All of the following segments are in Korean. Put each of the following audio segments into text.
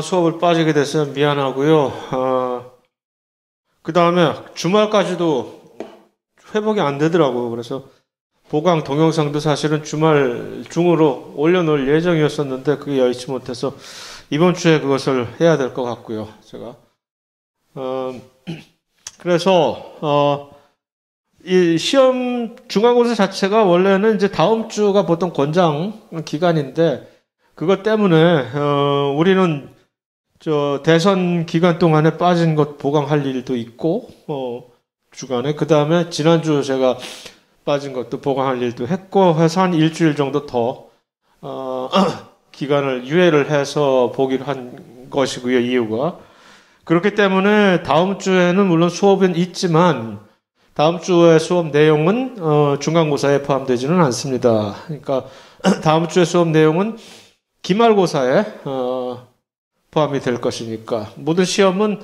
수업을 빠지게 돼서 미안하고요. 그 다음에 주말까지도 회복이 안 되더라고요. 그래서 보강 동영상도 사실은 주말 중으로 올려놓을 예정이었었는데 그게 여의치 못해서 이번 주에 그것을 해야 될 것 같고요. 제가 그래서 이 시험 중간고사 자체가 원래는 이제 다음 주가 보통 권장 기간인데 그것 때문에 우리는 저 대선 기간 동안에 빠진 것 보강할 일도 있고 주간에 그 다음에 지난주 제가 빠진 것도 보강할 일도 했고 해서 한 일주일 정도 더 기간을 유예를 해서 보기로 한 것이고요. 이유가 그렇기 때문에 다음 주에는 물론 수업은 있지만 다음 주의 수업 내용은 중간고사에 포함되지는 않습니다. 그러니까 다음 주의 수업 내용은 기말고사에 포함이 될 것이니까 모든 시험은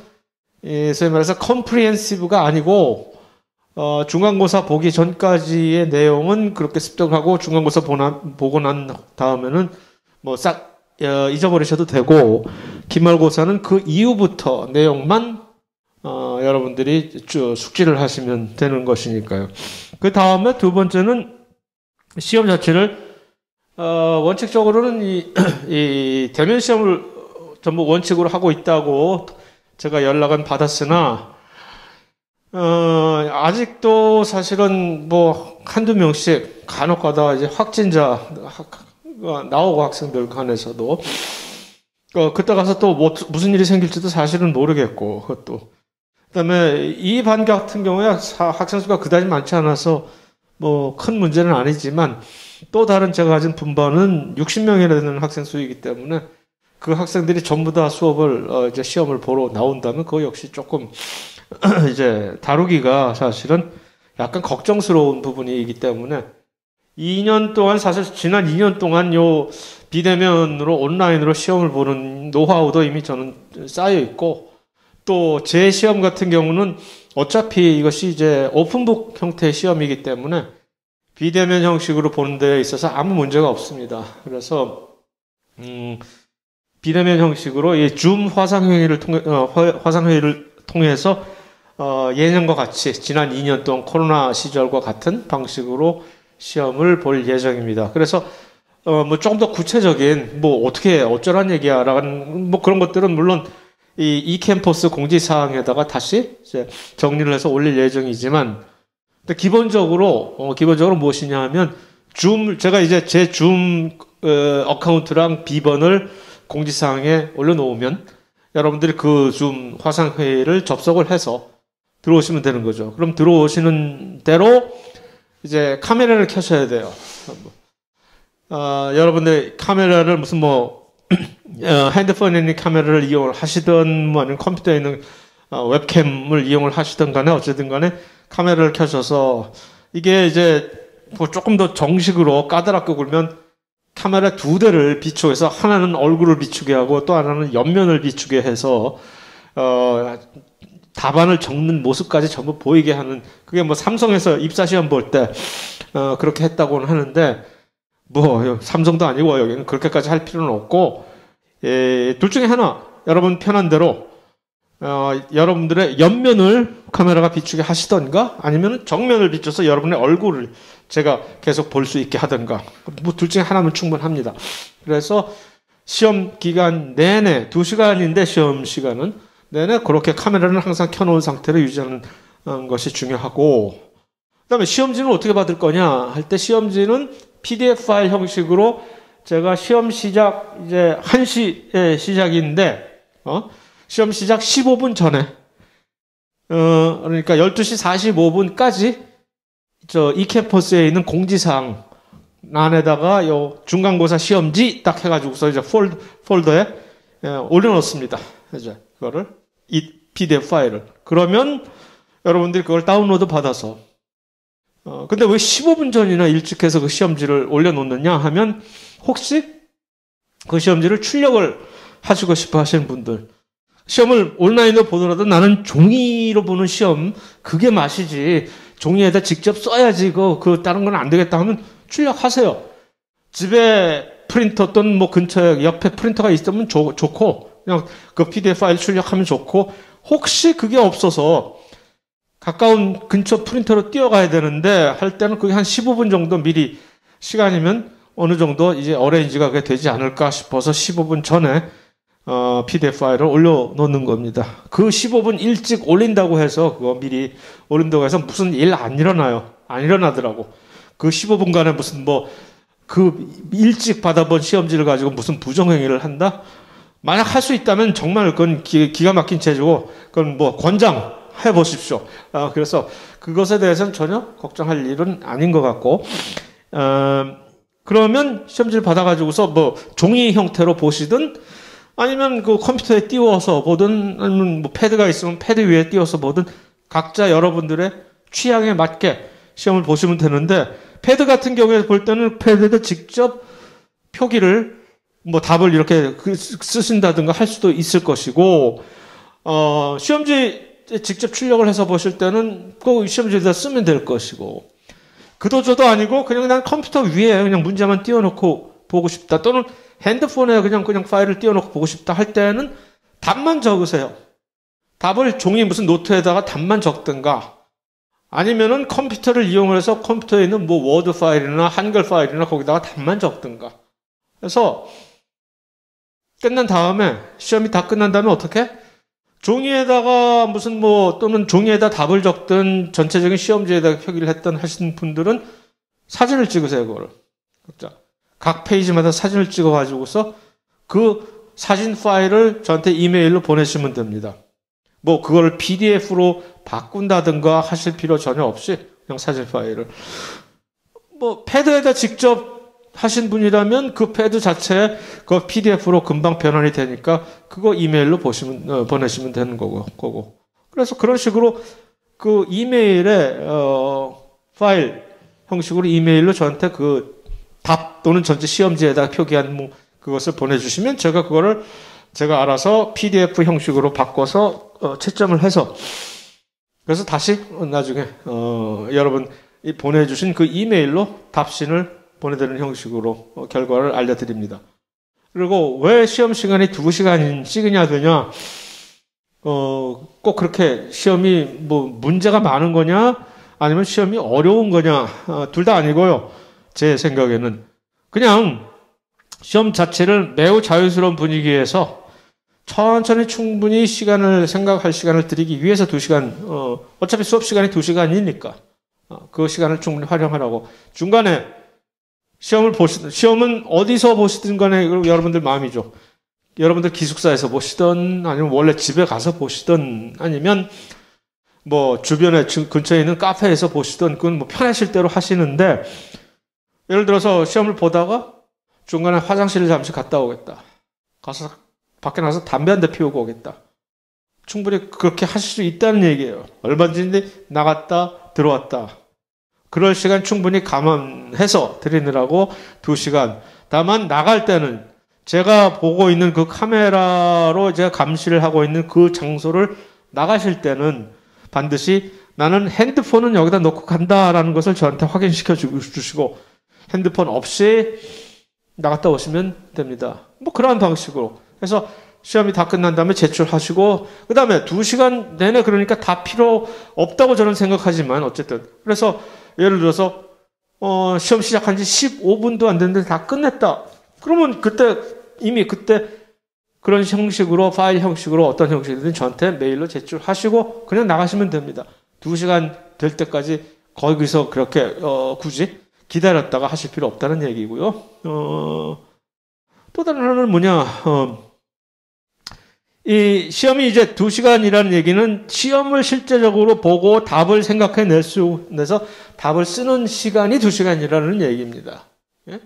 소위 말해서 컴프리헨시브가 아니고 중간고사 보기 전까지의 내용은 그렇게 습득하고 중간고사 보고 난 다음에는 뭐 싹 잊어버리셔도 되고 기말고사는 그 이후부터 내용만 여러분들이 숙지를 하시면 되는 것이니까요. 그 다음에 두 번째는 시험 자체를 원칙적으로는 이 대면 시험을 전부 원칙으로 하고 있다고 제가 연락은 받았으나 아직도 사실은 뭐 한두 명씩 간혹 가다 이제 확진자 나오고 학생들 간에서도 그때 가서 또 뭐 무슨 일이 생길지도 사실은 모르겠고 그것도 그다음에 이 반 같은 경우에 학생 수가 그다지 많지 않아서 뭐 큰 문제는 아니지만 또 다른 제가 가진 분반은 60명이나 되는 학생 수이기 때문에 그 학생들이 전부 다 수업을 이제 시험을 보러 나온다면 그거 역시 조금 이제 다루기가 사실은 약간 걱정스러운 부분이기 때문에 2년 동안 사실 지난 2년 동안 요 비대면으로 온라인으로 시험을 보는 노하우도 이미 저는 쌓여 있고 또 제 시험 같은 경우는 어차피 이것이 이제 오픈북 형태의 시험이기 때문에 비대면 형식으로 보는 데 있어서 아무 문제가 없습니다. 그래서 비대면 형식으로 이 줌 화상회의를 통해서 예년과 같이 지난 2년 동안 코로나 시절과 같은 방식으로 시험을 볼 예정입니다. 그래서 뭐 조금 더 구체적인 뭐 어떻게 어쩌란 얘기야라는 뭐 그런 것들은 물론 이 이캠퍼스 공지사항에다가 다시 이제 정리를 해서 올릴 예정이지만 기본적으로 무엇이냐 하면 제가 이제 제 줌 어카운트랑 비번을 공지사항에 올려놓으면 여러분들이 그 줌 화상회의를 접속을 해서 들어오시면 되는 거죠. 그럼 들어오시는 대로 이제 카메라를 켜셔야 돼요. 여러분들 카메라를 무슨 핸드폰에 있는 카메라를 이용을 하시든 뭐 아니면 컴퓨터에 있는 웹캠을 이용을 하시든 간에 어쨌든 간에 카메라를 켜셔서 이게 이제 뭐 조금 더 정식으로 까다롭게 굴면 카메라 두 대를 비추어서 하나는 얼굴을 비추게 하고 또 하나는 옆면을 비추게 해서 답안을 적는 모습까지 전부 보이게 하는 그게 뭐 삼성에서 입사시험 볼 때 그렇게 했다고는 하는데 뭐 삼성도 아니고 여기는 그렇게까지 할 필요는 없고 둘 중에 하나 여러분 편한 대로 여러분들의 옆면을 카메라가 비추게 하시던가 아니면 정면을 비춰서 여러분의 얼굴을 제가 계속 볼 수 있게 하던가 뭐 둘 중에 하나면 충분합니다. 그래서 시험 기간 내내 2시간인데 시험 시간은 내내 그렇게 카메라를 항상 켜놓은 상태로 유지하는 것이 중요하고 그다음에 시험지는 어떻게 받을 거냐 할 때 시험지는 PDF 파일 형식으로 제가 시험 시작 이제 1시에 시작인데 시험 시작 15분 전에 그러니까 12시 45분까지 저 이캠퍼스에 있는 공지사항 안에다가 요 중간고사 시험지 딱 해가지고서 이제 폴더에 올려놓습니다. 이제 그거를 이 PDF 파일을 그러면 여러분들이 그걸 다운로드 받아서 근데 왜 15분 전이나 일찍 해서 그 시험지를 올려놓느냐 하면 혹시 그 시험지를 출력을 하시고 싶어 하시는 분들 시험을 온라인으로 보더라도 나는 종이로 보는 시험 그게 맛이지 종이에다 직접 써야지 그 다른 건 안 되겠다 하면 출력하세요. 집에 프린터 또는 뭐 근처에 옆에 프린터가 있으면 좋고 그냥 그 PDF 파일 출력하면 좋고, 혹시 그게 없어서 가까운 근처 프린터로 뛰어가야 되는데 할 때는 그게 한 15분 정도 미리 시간이면 어느 정도 이제 어레인지가 그게 되지 않을까 싶어서 15분 전에 PDF 파일을 올려놓는 겁니다. 그 15분 일찍 올린다고 해서 그거 미리 올린다고 해서 무슨 일 안 일어나요. 안 일어나더라고. 그 15분간에 무슨 뭐 그 일찍 받아본 시험지를 가지고 무슨 부정행위를 한다? 만약 할 수 있다면 정말 그건 기가 막힌 체제고 그건 뭐 권장해 보십시오. 그래서 그것에 대해서는 전혀 걱정할 일은 아닌 것 같고, 그러면 시험지를 받아가지고서 뭐 종이 형태로 보시든 아니면 그 컴퓨터에 띄워서 보든 아니면 뭐 패드가 있으면 패드 위에 띄워서 보든 각자 여러분들의 취향에 맞게 시험을 보시면 되는데, 패드 같은 경우에 볼 때는 패드에다 직접 표기를 뭐 답을 이렇게 쓰신다든가 할 수도 있을 것이고, 시험지 직접 출력을 해서 보실 때는 그 시험지에다 쓰면 될 것이고, 그도저도 아니고 그냥 난 컴퓨터 위에 그냥 문제만 띄워놓고 보고 싶다, 또는 핸드폰에 그냥 파일을 띄워놓고 보고 싶다 할 때는 답만 적으세요. 답을 종이 무슨 노트에다가 답만 적든가, 아니면은 컴퓨터를 이용해서 컴퓨터에 있는 뭐 워드 파일이나 한글 파일이나 거기다가 답만 적든가. 그래서 끝난 다음에, 시험이 다 끝난 다음에 어떻게? 종이에다가 무슨 뭐 또는 종이에다 답을 적든 전체적인 시험지에다가 표기를 했던 하시는 분들은 사진을 찍으세요. 그거를 각 페이지마다 사진을 찍어가지고서 그 사진 파일을 저한테 이메일로 보내시면 됩니다. 뭐 그걸 PDF로 바꾼다든가 하실 필요 전혀 없이 그냥 사진 파일을 뭐 패드에다 직접 하신 분이라면 그 패드 자체에 그 PDF로 금방 변환이 되니까 그거 이메일로 보내시면 되는 거고. 그래서 그런 식으로 그 이메일에 파일 형식으로 이메일로 저한테 그 답 또는 전체 시험지에다 표기한 뭐 그것을 보내주시면 제가 알아서 PDF 형식으로 바꿔서 채점을 해서, 그래서 다시 나중에 여러분 보내주신 그 이메일로 답신을 보내드리는 형식으로 결과를 알려드립니다. 그리고 왜 시험 시간이 2시간씩이냐 되냐, 꼭 그렇게 시험이 뭐 문제가 많은 거냐 아니면 시험이 어려운 거냐, 둘 다 아니고요. 제 생각에는 그냥 시험 자체를 매우 자유스러운 분위기에서 천천히 충분히 생각할 시간을 드리기 위해서 2시간, 어차피 수업 시간이 2시간이니까 그 시간을 충분히 활용하라고. 중간에 시험은 어디서 보시든 간에 여러분들 마음이죠. 여러분들 기숙사에서 보시든 아니면 원래 집에 가서 보시든 아니면 뭐 주변에 근처에 있는 카페에서 보시든 그건 뭐 편하실 대로 하시는데, 예를 들어서 시험을 보다가 중간에 화장실을 잠시 갔다 오겠다, 가서 밖에 나가서 담배 한 대 피우고 오겠다, 충분히 그렇게 하실 수 있다는 얘기예요. 얼마든지 나갔다 들어왔다, 그럴 시간 충분히 감안해서 드리느라고 2시간. 다만 나갈 때는 제가 보고 있는 그 카메라로 제가 감시를 하고 있는 그 장소를 나가실 때는 반드시 나는 핸드폰은 여기다 놓고 간다라는 것을 저한테 확인시켜 주시고 핸드폰 없이 나갔다 오시면 됩니다. 뭐 그러한 방식으로 해서 시험이 다 끝난 다음에 제출하시고, 그 다음에 2시간 내내 그러니까 다 필요 없다고 저는 생각하지만 어쨌든, 그래서 예를 들어서 시험 시작한 지 15분도 안 됐는데 다 끝냈다. 그러면 이미 그때 그런 형식으로, 파일 형식으로 어떤 형식이든 저한테 메일로 제출하시고 그냥 나가시면 됩니다. 2시간 될 때까지 거기서 그렇게 굳이 기다렸다가 하실 필요 없다는 얘기고요. 또 다른 하나는 뭐냐, 이 시험이 이제 2시간이라는 얘기는 시험을 실제적으로 보고 답을 내서 답을 쓰는 시간이 2시간이라는 얘기입니다. 예?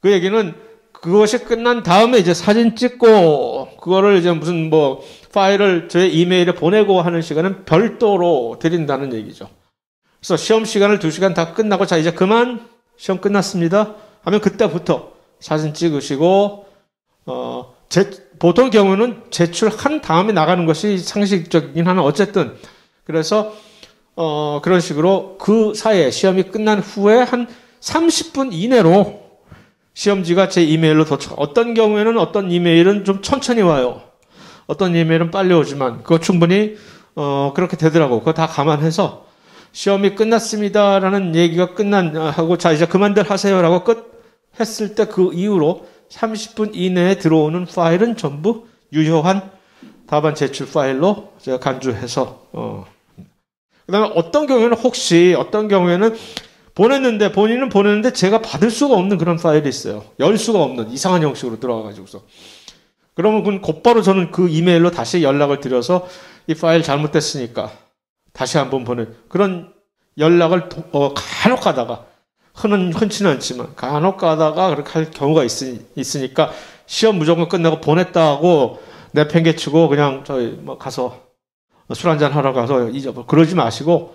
그 얘기는 그것이 끝난 다음에 이제 사진 찍고 그거를 이제 무슨 뭐 파일을 제 이메일에 보내고 하는 시간은 별도로 드린다는 얘기죠. 그래서 시험 시간을 2시간 다 끝나고 자 이제 그만 시험 끝났습니다 하면 그때부터 사진 찍으시고 보통 경우는 제출한 다음에 나가는 것이 상식적이긴 하나 어쨌든, 그래서 그런 식으로 그 사이에 시험이 끝난 후에 한 30분 이내로 시험지가 제 이메일로 도착. 어떤 경우에는 어떤 이메일은 좀 천천히 와요. 어떤 이메일은 빨리 오지만 그거 충분히 그렇게 되더라고. 그거 다 감안해서 시험이 끝났습니다라는 얘기가 하고 자 이제 그만들 하세요라고 끝 했을 때 그 이후로 30분 이내에 들어오는 파일은 전부 유효한 답안 제출 파일로 제가 간주해서 그다음에 어떤 경우에는 본인은 보냈는데 제가 받을 수가 없는 그런 파일이 있어요. 열 수가 없는 이상한 형식으로 들어와가지고서. 그러면 곧바로 저는 그 이메일로 다시 연락을 드려서 이 파일 잘못됐으니까 다시 한번 그런 연락을 간혹 가다가 흔치는 않지만 간혹 가다가 그렇게 할 경우가 있으니까 시험 무조건 끝나고 보냈다고 내팽개치고 그냥 저희 가서 술 한잔 하러 가서 그러지 마시고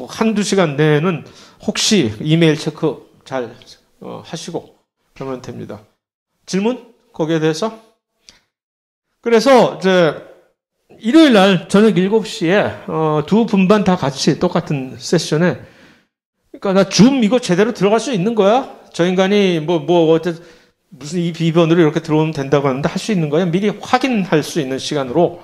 한두 시간 내에는 혹시 이메일 체크 잘 하시고 그러면 됩니다. 질문? 거기에 대해서? 그래서 이제 일요일 날 저녁 7시에 두 분반 다 같이 똑같은 세션에 그러니까 나 줌 이거 제대로 들어갈 수 있는 거야? 저 인간이 무슨 이 비번으로 이렇게 들어오면 된다고 하는데 할 수 있는 거야? 미리 확인할 수 있는 시간으로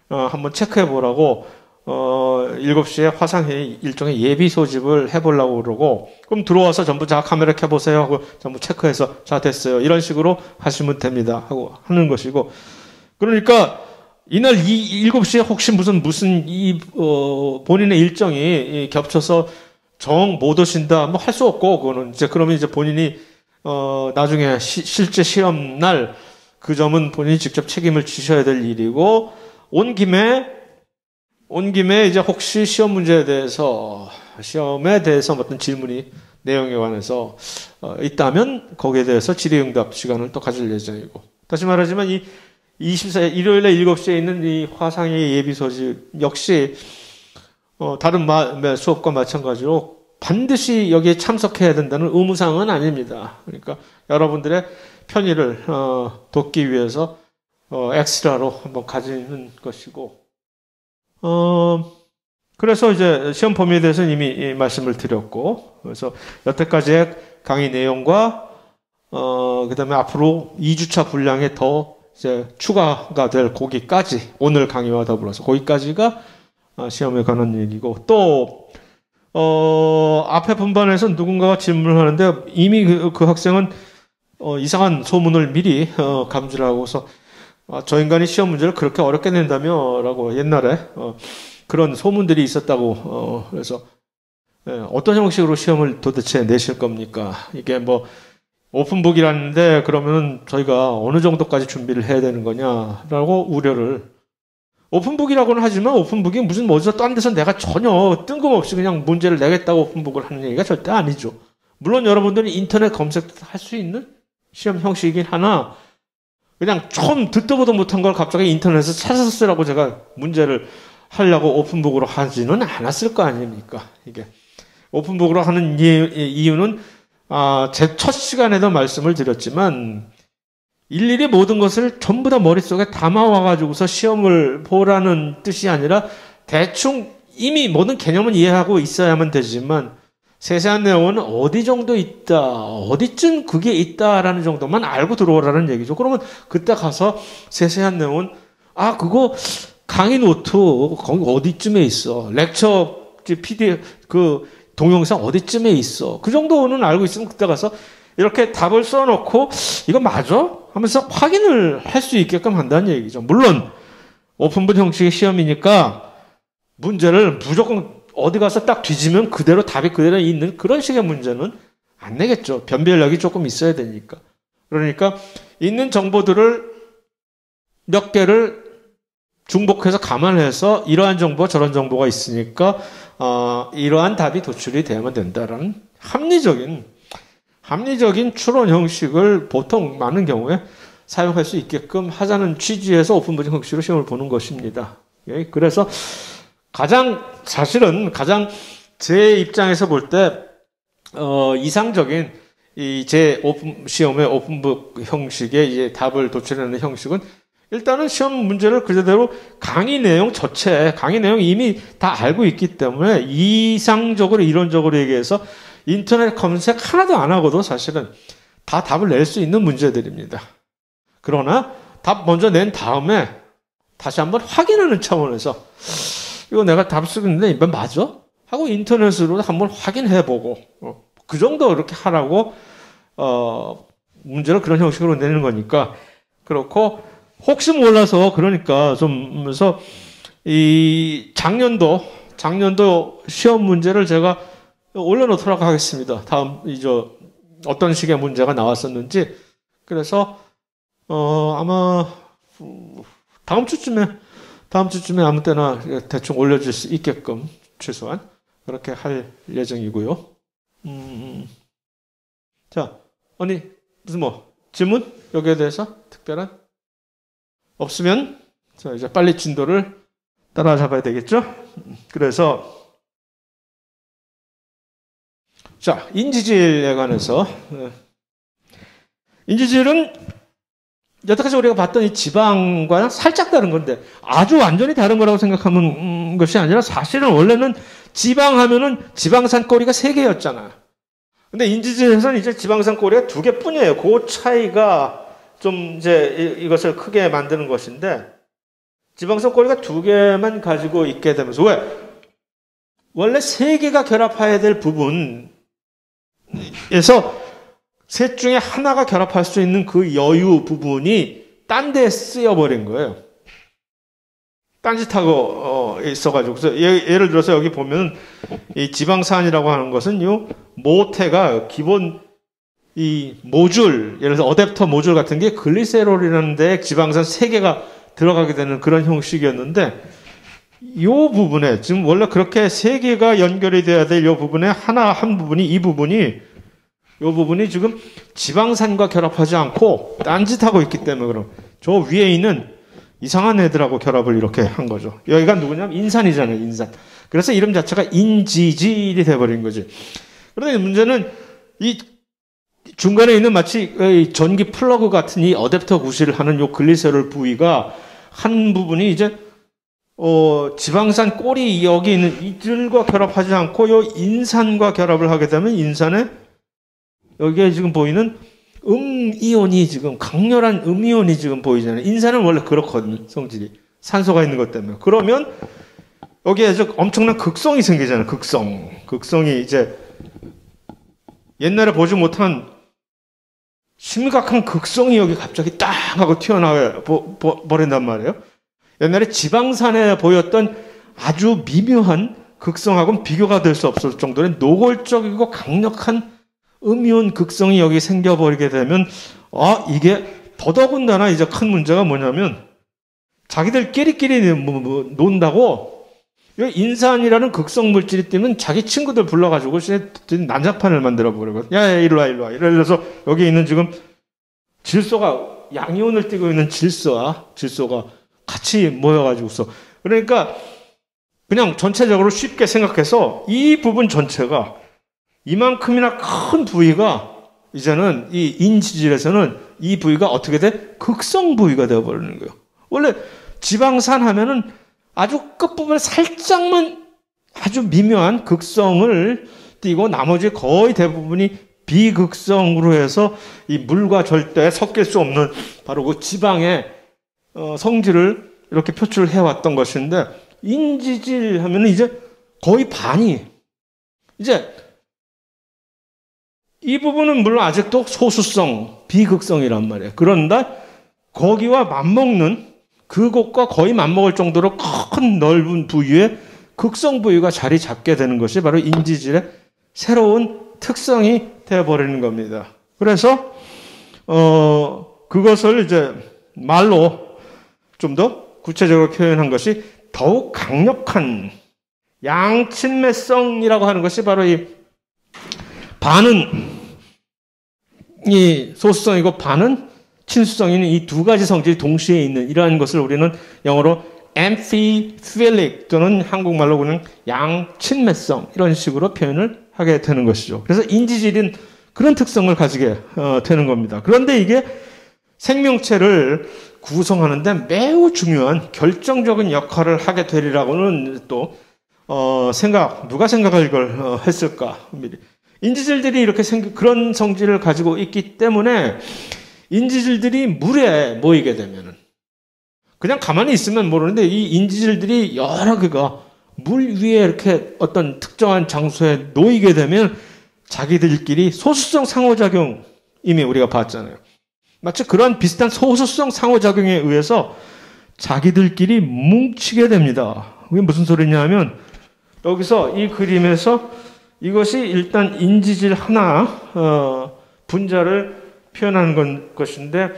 한번 체크해 보라고 7시에 화상회의 일종의 예비 소집을 해보려고 그러고 그럼 들어와서 전부 자 카메라 켜보세요 하고 전부 체크해서 자 됐어요 이런 식으로 하시면 됩니다 하고 하는 것이고 그러니까 이날 7시에 혹시 무슨 본인의 일정이 겹쳐서 정 못 오신다 뭐 할 수 없고 그거는 그러면 이제 본인이 나중에 실제 시험 날 그 점은 본인이 직접 책임을 지셔야 될 일이고 온 김에 이제 혹시 시험에 대해서 어떤 질문이 내용에 관해서 있다면 거기에 대해서 질의응답 시간을 또 가질 예정이고 다시 말하지만 이 24일 일요일에 7시에 있는 이 화상의 예비 소집 역시 다른 수업과 마찬가지로 반드시 여기에 참석해야 된다는 의무사항은 아닙니다. 그러니까 여러분들의 편의를 돕기 위해서 엑스트라로 한번 가지는 것이고 그래서 이제 시험 범위에 대해서는 이미 말씀을 드렸고 그래서 여태까지의 강의 내용과 그다음에 앞으로 2주차 분량에 더 이제 추가가 될 거기까지 오늘 강의와 더불어서 거기까지가 시험에 관한 얘기고 또 앞에 분반에서 누군가가 질문을 하는데 이미 그 학생은 이상한 소문을 미리 감지를 하고서 저 인간이 시험 문제를 그렇게 어렵게 낸다며 라고 옛날에 그런 소문들이 있었다고 그래서 어떤 형식으로 시험을 도대체 내실 겁니까? 이게 뭐 오픈북이라는데 그러면 저희가 어느 정도까지 준비를 해야 되는 거냐라고 우려를 오픈북이라고는 하지만 오픈북이 무슨 어디서 딴 데서 내가 전혀 뜬금없이 그냥 문제를 내겠다고 오픈북을 하는 얘기가 절대 아니죠. 물론 여러분들이 인터넷 검색할 수 있는 시험 형식이긴 하나 그냥 처음 듣도 보도 못한 걸 갑자기 인터넷에서 찾아서 쓰라고 제가 문제를 하려고 오픈북으로 하지는 않았을 거 아닙니까? 이게 오픈북으로 하는 이유는 제 첫 시간에도 말씀을 드렸지만 일일이 모든 것을 전부 다 머릿속에 담아와가지고서 시험을 보라는 뜻이 아니라 대충 이미 모든 개념은 이해하고 있어야만 되지만 세세한 내용은 어디 정도 있다, 어디쯤 그게 있다라는 정도만 알고 들어오라는 얘기죠. 그러면 그때 가서 세세한 내용은 그거 강의 노트 거기 어디쯤에 있어, 렉처 PDF 그 동영상 어디쯤에 있어, 그 정도는 알고 있으면 그때 가서 이렇게 답을 써놓고 이거 맞아? 하면서 확인을 할 수 있게끔 한다는 얘기죠. 물론 오픈북 형식의 시험이니까 문제를 무조건 어디 가서 딱 뒤지면 그대로 답이 그대로 있는 그런 식의 문제는 안 내겠죠. 변별력이 조금 있어야 되니까. 그러니까 있는 정보들을 몇 개를 중복해서 감안해서 이러한 정보와 저런 정보가 있으니까 이러한 답이 도출이 되어야만 된다라는 합리적인 추론 형식을 보통 많은 경우에 사용할 수 있게끔 하자는 취지에서 오픈북 형식으로 시험을 보는 것입니다. 그래서 사실은 가장 제 입장에서 볼 때 이상적인 제 시험의 오픈북 형식의 이제 답을 도출하는 형식은 일단은 시험 문제를 그대로 강의 내용 이미 다 알고 있기 때문에 이상적으로 이론적으로 얘기해서 인터넷 검색 하나도 안 하고도 사실은 다 답을 낼 수 있는 문제들입니다. 그러나 답 먼저 낸 다음에 다시 한번 확인하는 차원에서 이거 내가 답 쓰고 있는데 이건 맞아? 하고 인터넷으로 한번 확인해보고 그 정도 이렇게 하라고 문제를 그런 형식으로 내는 거니까 그렇고 혹시 몰라서 그러니까 좀 그래서 이 작년도 시험 문제를 제가 올려놓도록 하겠습니다. 다음 이제 어떤 식의 문제가 나왔었는지 그래서 아마 다음 주쯤에 아무 때나 대충 올려줄 수 있게끔 최소한 그렇게 할 예정이고요. 자, 언니 무슨 뭐 질문 여기에 대해서 특별한 없으면 자 이제 빨리 진도를 따라잡아야 되겠죠? 그래서 자 인지질에 관해서 인지질은 여태까지 우리가 봤던 이 지방과는 살짝 다른 건데 아주 완전히 다른 거라고 생각하는 것이 아니라 사실은 원래는 지방하면은 지방산 꼬리가 3개였잖아. 근데 인지질에서는 이제 지방산 꼬리가 2개뿐이에요. 그 차이가 좀 이제 이것을 크게 만드는 것인데 지방산 꼬리가 2개만 가지고 있게 되면서 왜? 원래 3개가 결합해야 될 부분에서 셋 중에 하나가 결합할 수 있는 그 여유 부분이 딴 데에 쓰여버린 거예요. 딴짓하고 있어가지고 그래서 예를 들어서 여기 보면 이 지방산이라고 하는 것은 요 모태가 기본 이 모듈 예를 들어서 어댑터 모듈 같은 게 글리세롤이라는 데에 지방산 3개가 들어가게 되는 그런 형식이었는데 이 부분에 지금 원래 그렇게 3개가 연결이 돼야 될 이 부분에 한 부분이 이 부분이 지금 지방산과 결합하지 않고 딴짓하고 있기 때문에 그럼 저 위에 있는 이상한 애들하고 결합을 이렇게 한 거죠. 여기가 누구냐면 인산이잖아요. 인산. 그래서 이름 자체가 인지질이 돼버린 거지. 그런데 문제는 이 중간에 있는 마치 전기 플러그 같은 이 어댑터 구실을 하는 요 글리세롤 부위가 한 부분이 이제 지방산 꼬리 여기 있는 이들과 결합하지 않고 요 인산과 결합을 하게 되면 인산에 여기에 지금 보이는 음이온이 지금 강렬한 음이온이 지금 보이잖아요. 인산은 원래 그렇거든요. 성질이 산소가 있는 것 때문에. 그러면 여기에 엄청난 극성이 생기잖아요. 극성이 이제 옛날에 보지 못한 심각한 극성이 여기 갑자기 딱 하고 튀어나와 버린단 말이에요. 옛날에 지방산에 보였던 아주 미묘한 극성하고는 비교가 될 수 없을 정도의 노골적이고 강력한 음이온 극성이 여기 생겨버리게 되면 이게 더더군다나 이제 큰 문제가 뭐냐면 자기들끼리 논다고 인산이라는 극성 물질이 뜨면 자기 친구들 불러가지고 난장판을 만들어버리고 야 이리와 이래서 여기 있는 지금 질소가 양이온을 띠고 있는 질소가 같이 모여가지고서 그러니까 그냥 전체적으로 쉽게 생각해서 이 부분 전체가 이만큼이나 큰 부위가 이제는 이 인지질에서는 이 부위가 어떻게 돼? 극성 부위가 되어버리는 거예요. 원래 지방산 하면은 아주 끝부분에 살짝만 아주 미묘한 극성을 띠고 나머지 거의 대부분이 비극성으로 해서 이 물과 절대 섞일 수 없는 바로 그 지방의 성질을 이렇게 표출을 해왔던 것인데 인지질 하면은 이제 거의 반이 이제 이 부분은 물론 아직도 소수성, 비극성이란 말이에요. 그런데 거기와 맞먹는 그곳과 거의 맞먹을 정도로 큰 넓은 부위에 극성 부위가 자리 잡게 되는 것이 바로 인지질의 새로운 특성이 되어버리는 겁니다. 그래서 그것을 이제 말로 좀 더 구체적으로 표현한 것이 더욱 강력한 양친매성이라고 하는 것이 바로 이 반은 이 소수성이고 반은 친수성인 이 두 가지 성질이 동시에 있는 이러한 것을 우리는 영어로 amphiphilic 또는 한국말로 그냥 양친매성 이런 식으로 표현을 하게 되는 것이죠. 그래서 인지질은 그런 특성을 가지게 되는 겁니다. 그런데 이게 생명체를 구성하는데 매우 중요한 결정적인 역할을 하게 되리라고는 또 누가 생각을 이걸 했을까? 인지질들이 이렇게 그런 성질을 가지고 있기 때문에 인지질들이 물에 모이게 되면은 그냥 가만히 있으면 모르는데 이 인지질들이 여러 개가 물 위에 이렇게 어떤 특정한 장소에 놓이게 되면 자기들끼리 소수성 상호작용 이미 우리가 봤잖아요. 마치 그런 비슷한 소수성 상호작용에 의해서 자기들끼리 뭉치게 됩니다. 그게 무슨 소리냐 하면 여기서 이 그림에서 이것이 일단 인지질 하나 분자를 표현하는 것인데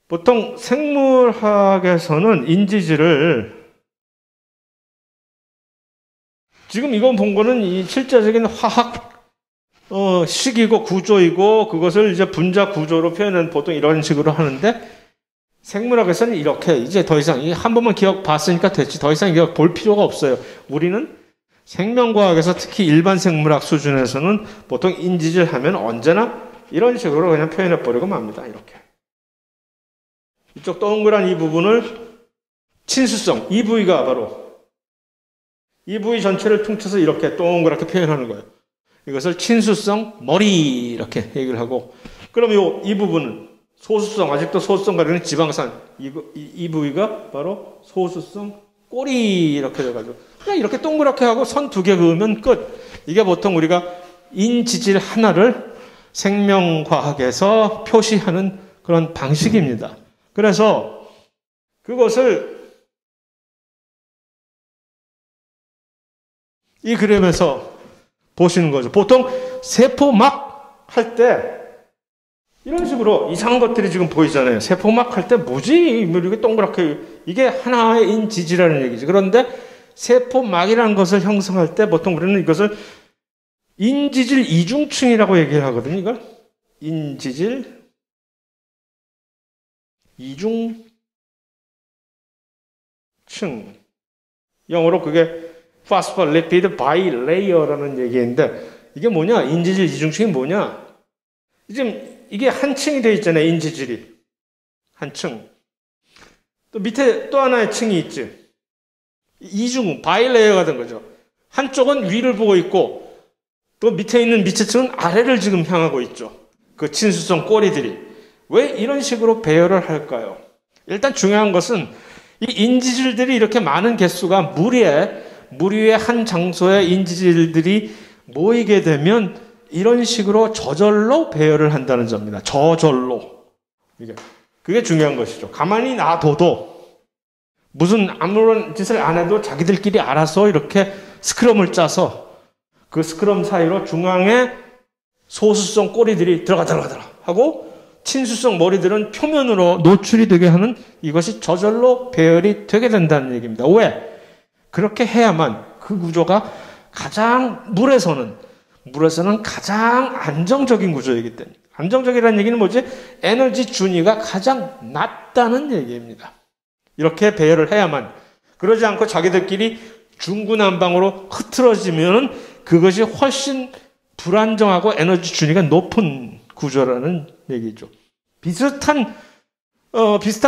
보통 생물학에서는 인지질을 지금 이건 본 거는 이 실제적인 화학 식이고 구조이고 그것을 이제 분자 구조로 표현은 보통 이런 식으로 하는데 생물학에서는 이렇게 이제 더 이상 한 번만 기억 봤으니까 됐지 더 이상 기억 볼 필요가 없어요. 우리는 생명과학에서 특히 일반 생물학 수준에서는 보통 인지질 하면 언제나 이런 식으로 그냥 표현해 버리고 맙니다. 이렇게 이쪽 동그란 이 부분을 친수성 이 부위가 바로 이 부위 전체를 퉁쳐서 이렇게 동그랗게 표현하는 거예요. 이것을 친수성 머리 이렇게 얘기를 하고 그럼 이 부분은 소수성 아직도 소수성 가리는 지방산 이 부위가 바로 소수성 꼬리 이렇게 돼가지고 그냥 이렇게 동그랗게 하고 선 두 개 그으면 끝. 이게 보통 우리가 인지질 하나를 생명과학에서 표시하는 그런 방식입니다. 그래서 그것을 이 그림에서 보시는 거죠. 보통 세포 막 할 때 이런 식으로 이상한 것들이 지금 보이잖아요. 세포 막 할 때 뭐지? 이렇게 동그랗게 이게 하나의 인지질이라는 얘기지. 그런데 세포 막이라는 것을 형성할 때 보통 우리는 이것을 인지질 이중층이라고 얘기를 하거든요. 이걸 인지질 이중층 영어로 그게 포스포리피드 바이레이어라는 얘기인데 이게 뭐냐? 인지질 이중층이 뭐냐? 지금 이게 한 층이 되어 있잖아요. 인지질이 한 층. 또 밑에 또 하나의 층이 있지. 이중 바이레이어가 된 거죠. 한쪽은 위를 보고 있고 또 밑에 있는 밑에 층은 아래를 지금 향하고 있죠. 그 친수성 꼬리들이 왜 이런 식으로 배열을 할까요? 일단 중요한 것은 이 인지질들이 이렇게 많은 개수가 물 위에 한 장소에 인지질들이 모이게 되면 이런 식으로 저절로 배열을 한다는 점입니다. 저절로. 그게 중요한 것이죠. 가만히 놔둬도 무슨 아무런 짓을 안 해도 자기들끼리 알아서 이렇게 스크럼을 짜서 그 스크럼 사이로 중앙에 소수성 꼬리들이 들어가 하고 친수성 머리들은 표면으로 노출이 되게 하는 이것이 저절로 배열이 되게 된다는 얘기입니다. 왜? 그렇게 해야만 그 구조가 가장 물에서는 가장 안정적인 구조이기 때문에 안정적이라는 얘기는 뭐지? 에너지 준위가 가장 낮다는 얘기입니다. 이렇게 배열을 해야만 그러지 않고 자기들끼리 중구난방으로 흐트러지면 그것이 훨씬 불안정하고 에너지 준위가 높은 구조라는 얘기죠. 비슷한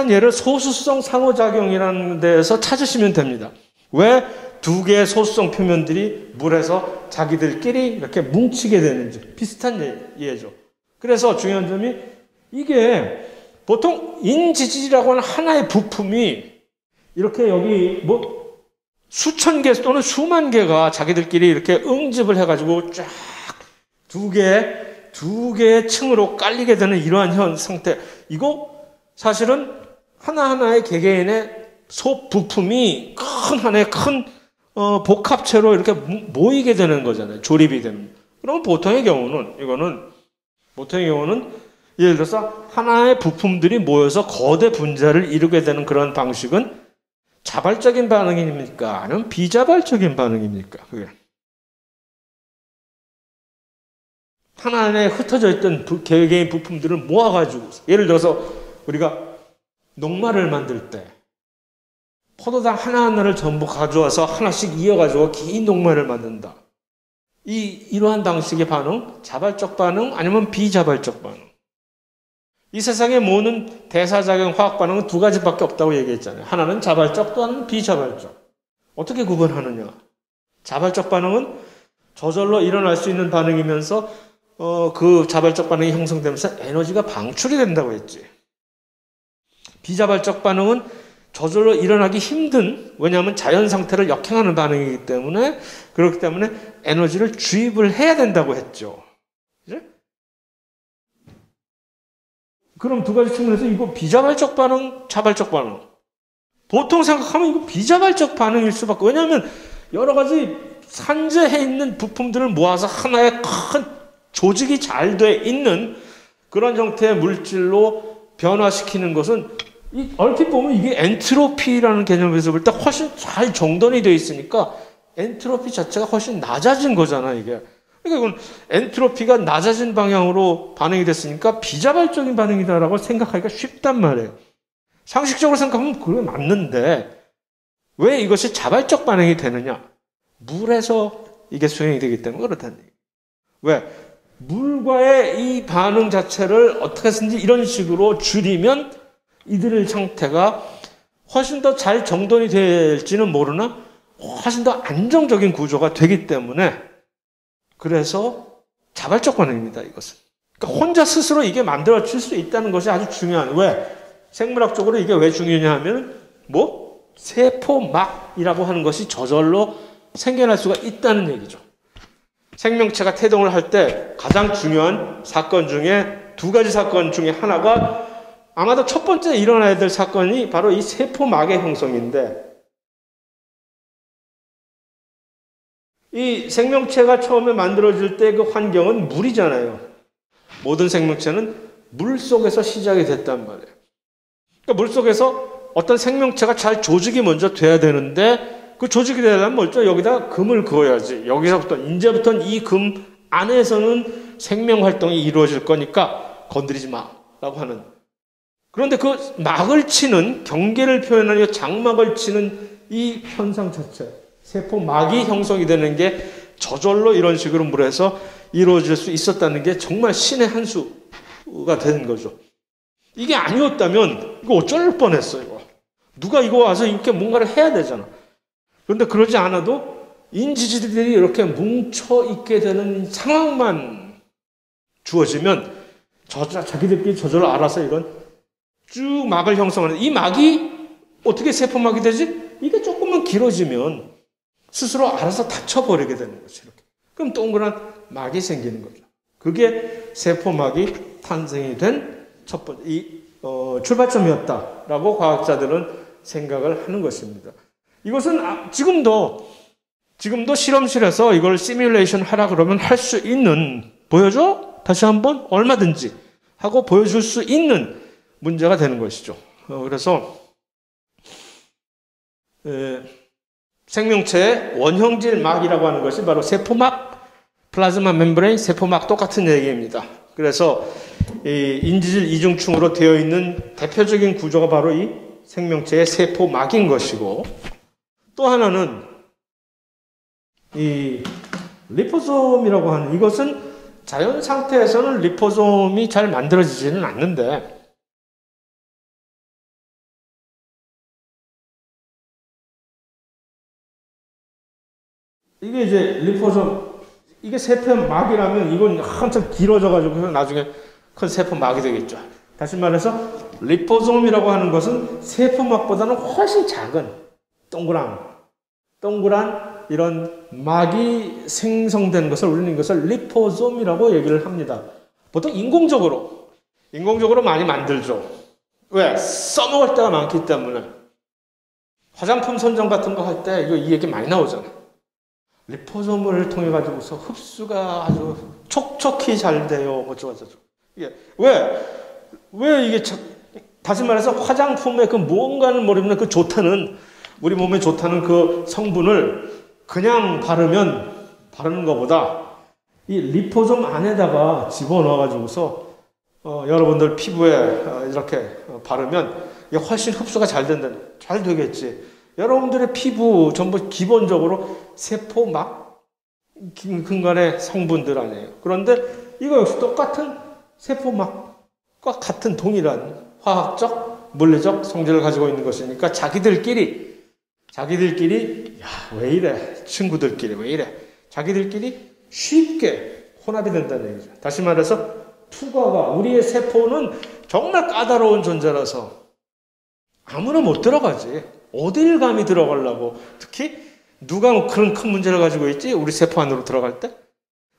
예를 소수성 상호작용이라는 데에서 찾으시면 됩니다. 왜 두 개의 소수성 표면들이 물에서 자기들끼리 이렇게 뭉치게 되는지 비슷한 예죠. 그래서 중요한 점이 이게 보통 인지질이라고 하는 하나의 부품이 이렇게 여기 뭐 수천 개 또는 수만 개가 자기들끼리 이렇게 응집을 해가지고 쫙 두 개의 층으로 깔리게 되는 이러한 상태. 이거 사실은 하나하나의 개개인의 소부품이 하나의 큰 복합체로 이렇게 모이게 되는 거잖아요. 조립이 되는. 그럼 보통의 경우는 예를 들어서 하나의 부품들이 모여서 거대 분자를 이루게 되는 그런 방식은 자발적인 반응입니까? 아니면 비자발적인 반응입니까? 그게. 하나하나에 흩어져 있던 개개인 부품들을 모아가지고 예를 들어서 우리가 녹말을 만들 때 포도당 하나하나를 전부 가져와서 하나씩 이어가지고 긴 녹말을 만든다. 이러한 방식의 반응, 자발적 반응 아니면 비자발적 반응. 이 세상에 모든 대사작용 화학 반응은 두 가지밖에 없다고 얘기했잖아요. 하나는 자발적, 또 하나는 비자발적. 어떻게 구분하느냐? 자발적 반응은 저절로 일어날 수 있는 반응이면서 그 자발적 반응이 형성되면서 에너지가 방출이 된다고 했지. 비자발적 반응은 저절로 일어나기 힘든, 왜냐하면 자연 상태를 역행하는 반응이기 때문에, 그렇기 때문에 에너지를 주입을 해야 된다고 했죠. 그래? 그럼 두 가지 측면에서 이거 비자발적 반응, 자발적 반응. 보통 생각하면 이거 비자발적 반응일 수밖에. 왜냐하면 여러 가지 산재해 있는 부품들을 모아서 하나의 큰 조직이 잘 돼 있는 그런 형태의 물질로 변화시키는 것은 얼핏 보면 이게 엔트로피라는 개념에서 볼 때 훨씬 잘 정돈이 되어 있으니까 엔트로피 자체가 훨씬 낮아진 거잖아, 이게. 그러니까 이건 엔트로피가 낮아진 방향으로 반응이 됐으니까 비자발적인 반응이다라고 생각하기가 쉽단 말이에요. 상식적으로 생각하면 그게 맞는데 왜 이것이 자발적 반응이 되느냐? 물에서 이게 수행이 되기 때문에 그렇다는 얘기예요. 왜? 물과의 이 반응 자체를 어떻게 해서든지 이런 식으로 줄이면 이들의 상태가 훨씬 더 잘 정돈이 될지는 모르나 훨씬 더 안정적인 구조가 되기 때문에 그래서 자발적 반응입니다, 이것은. 그러니까 혼자 스스로 이게 만들어질 수 있다는 것이 아주 중요한. 왜? 생물학적으로 이게 왜 중요하냐 하면 세포막이라고 하는 것이 저절로 생겨날 수가 있다는 얘기죠. 생명체가 태동을 할 때 가장 중요한 사건 중에 두 가지 사건 중에 하나가 아마도 첫 번째 일어나야 될 사건이 바로 이 세포막의 형성인데 이 생명체가 처음에 만들어질 때 그 환경은 물이잖아요. 모든 생명체는 물 속에서 시작이 됐단 말이에요. 그러니까 물 속에서 어떤 생명체가 잘 조직이 먼저 돼야 되는데 그 조직이 되려면 먼저 여기다 금을 그어야지. 여기서부터 이제부터는 이 금 안에서는 생명 활동이 이루어질 거니까 건드리지 마라고 하는. 그런데 그 막을 치는 경계를 표현하는 장막을 치는 이 현상 자체, 세포막이 형성이 되는 게 저절로 이런 식으로 물에서 이루어질 수 있었다는 게 정말 신의 한 수가 되는 거죠. 이게 아니었다면 이거 어쩔 뻔했어요. 이거. 누가 이거 와서 이렇게 뭔가를 해야 되잖아. 그런데 그러지 않아도 인지질들이 이렇게 뭉쳐있게 되는 상황만 주어지면 자기들끼리 저절로 알아서 이건 쭉 막을 형성하는. 이 막이 어떻게 세포막이 되지? 이게 조금만 길어지면 스스로 알아서 닫혀버리게 되는 거죠. 이렇게. 그럼 동그란 막이 생기는 거죠. 그게 세포막이 탄생이 된 첫 번째 출발점이었다라고 과학자들은 생각을 하는 것입니다. 이것은 지금도 실험실에서 이걸 시뮬레이션 하라 그러면 할 수 있는, 보여줘? 다시 한번 얼마든지 하고 보여줄 수 있는 문제가 되는 것이죠. 그래서 생명체의 원형질 막이라고 하는 것이 바로 세포막, 플라즈마 멤브레인, 세포막 똑같은 얘기입니다. 그래서 이 인지질 이중충으로 되어 있는 대표적인 구조가 바로 이 생명체의 세포막인 것이고, 또 하나는 이 리포솜이라고 하는, 이것은 자연 상태에서는 리포솜이 잘 만들어지지는 않는데 이게 이제 리포솜, 이게 세포막이라면 이건 한참 길어져가지고 나중에 큰 세포막이 되겠죠. 다시 말해서 리포솜이라고 하는 것은 세포막보다는 훨씬 작은 동그란 이런 막이 생성되는 것을 우리는 이것을 리포솜이라고 얘기를 합니다. 보통 인공적으로 많이 만들죠. 왜? 써먹을 때가 많기 때문에. 화장품 선정 같은 거 할 때 이 얘기 많이 나오잖아. 리포솜을 통해 가지고서 흡수가 아주 촉촉히 잘 돼요. 어쩌고저쩌고. 이게 왜 이게 다시 말해서 화장품의 그 무언가는 모르면 그 좋다는, 우리 몸에 좋다는 그 성분을 그냥 바르는 것보다 이 리포솜 안에다가 집어넣어 가지고서 여러분들 피부에 이렇게 바르면 이게 훨씬 흡수가 잘 되겠지. 여러분들의 피부 전부 기본적으로 세포막 근간의 성분들 아니에요. 그런데 이거 역시 똑같은 세포막과 같은 동일한 화학적, 물리적 성질을 가지고 있는 것이니까 자기들끼리 야, 왜 이래? 친구들끼리 왜 이래? 자기들끼리 쉽게 혼합이 된다는 얘기죠. 다시 말해서 투과가 우리의 세포는 정말 까다로운 존재라서 아무나 못 들어가지. 어딜 감히 들어가려고. 특히 누가 그런 큰 문제를 가지고 있지? 우리 세포 안으로 들어갈 때?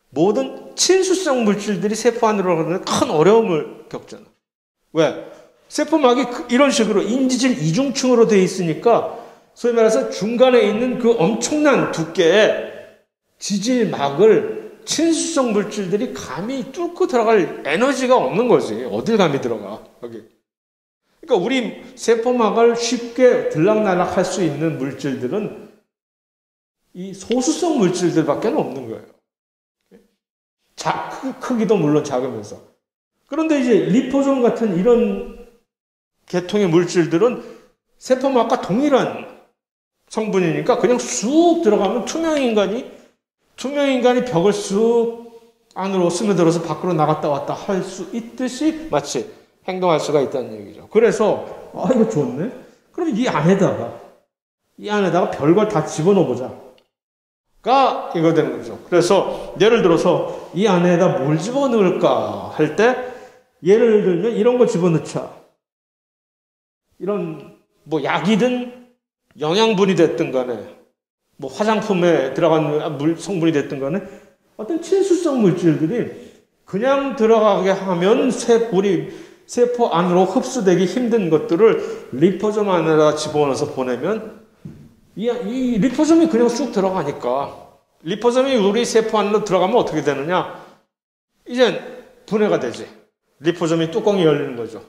모든 친수성 물질들이 세포 안으로 들어가는 큰 어려움을 겪잖아. 왜? 세포막이 이런 식으로 인지질 이중층으로 되어 있으니까 소위 말해서 중간에 있는 그 엄청난 두께의 지질막을 친수성 물질들이 감히 뚫고 들어갈 에너지가 없는 거지. 어딜 감히 들어가, 여기. 그러니까 우리 세포막을 쉽게 들락날락 할 수 있는 물질들은 이 소수성 물질들밖에 없는 거예요. 크기도 물론 작으면서. 그런데 이제 리포솜 같은 이런 계통의 물질들은 세포막과 동일한 성분이니까 그냥 쑥 들어가면 투명인간이 벽을 쑥 안으로 스며들어서 밖으로 나갔다 왔다 할 수 있듯이 마치 행동할 수가 있다는 얘기죠. 그래서 이거 좋네. 그럼 이 안에다가 별걸 다 집어넣어보자. 가 이거 되는 거죠. 그래서 예를 들어서 이 안에다 뭘 집어넣을까 할 때 예를 들면 이런 거 집어넣자. 이런 뭐 약이든 영양분이 됐든 간에 뭐 화장품에 들어간 성분이 됐든 간에 어떤 친수성 물질들이 그냥 들어가게 하면 우리 세포 안으로 흡수되기 힘든 것들을 리포솜 안에다 집어넣어서 보내면 이 리포솜이 그냥 쑥 들어가니까 리포솜이 우리 세포 안으로 들어가면 어떻게 되느냐? 이제 분해가 되지. 리포솜이 뚜껑이 열리는 거죠.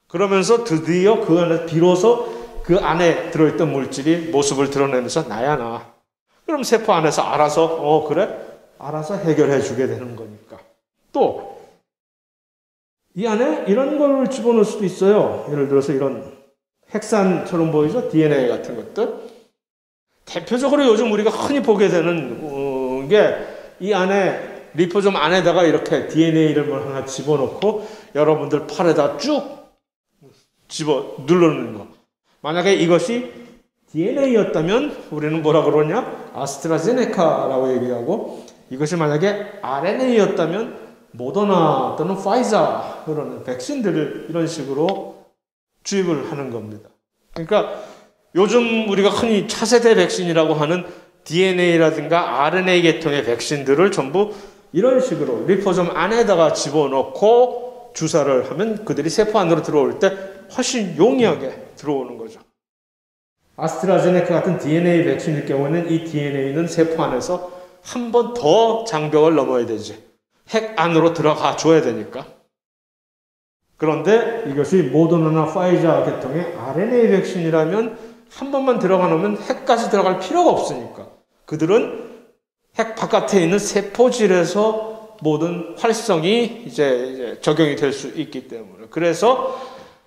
그러면서 드디어 그 안에 비로소 그 안에 들어있던 물질이 모습을 드러내면서 나야 나. 그럼 세포 안에서 알아서 그래? 알아서 해결해 주게 되는 거니까. 또 이 안에 이런 걸 집어넣을 수도 있어요. 예를 들어서 이런 핵산처럼 보이죠? DNA 같은 것들. 대표적으로 요즘 우리가 흔히 보게 되는 게 이 안에 리포솜 안에다가 이렇게 DNA를 하나 집어넣고 여러분들 팔에다 쭉 집어 눌러놓는 거. 만약에 이것이 DNA였다면 우리는 뭐라 그러냐? 아스트라제네카라고 얘기하고 이것이 만약에 RNA였다면 모더나 또는 파이자 그런 백신들을 이런 식으로 주입을 하는 겁니다. 그러니까 요즘 우리가 흔히 차세대 백신이라고 하는 DNA라든가 RNA 계통의 백신들을 전부 이런 식으로 리포솜 안에다가 집어넣고 주사를 하면 그들이 세포 안으로 들어올 때 훨씬 용이하게 들어오는 거죠. 아스트라제네카 같은 DNA 백신일 경우에는 이 DNA는 세포 안에서 한 번 더 장벽을 넘어야 되지. 핵 안으로 들어가 줘야 되니까. 그런데 이것이 모더나나 파이자 계통의 RNA 백신이라면 한 번만 들어가 놓으면 핵까지 들어갈 필요가 없으니까. 그들은 핵 바깥에 있는 세포질에서 모든 활성이 이제 적용이 될 수 있기 때문에. 그래서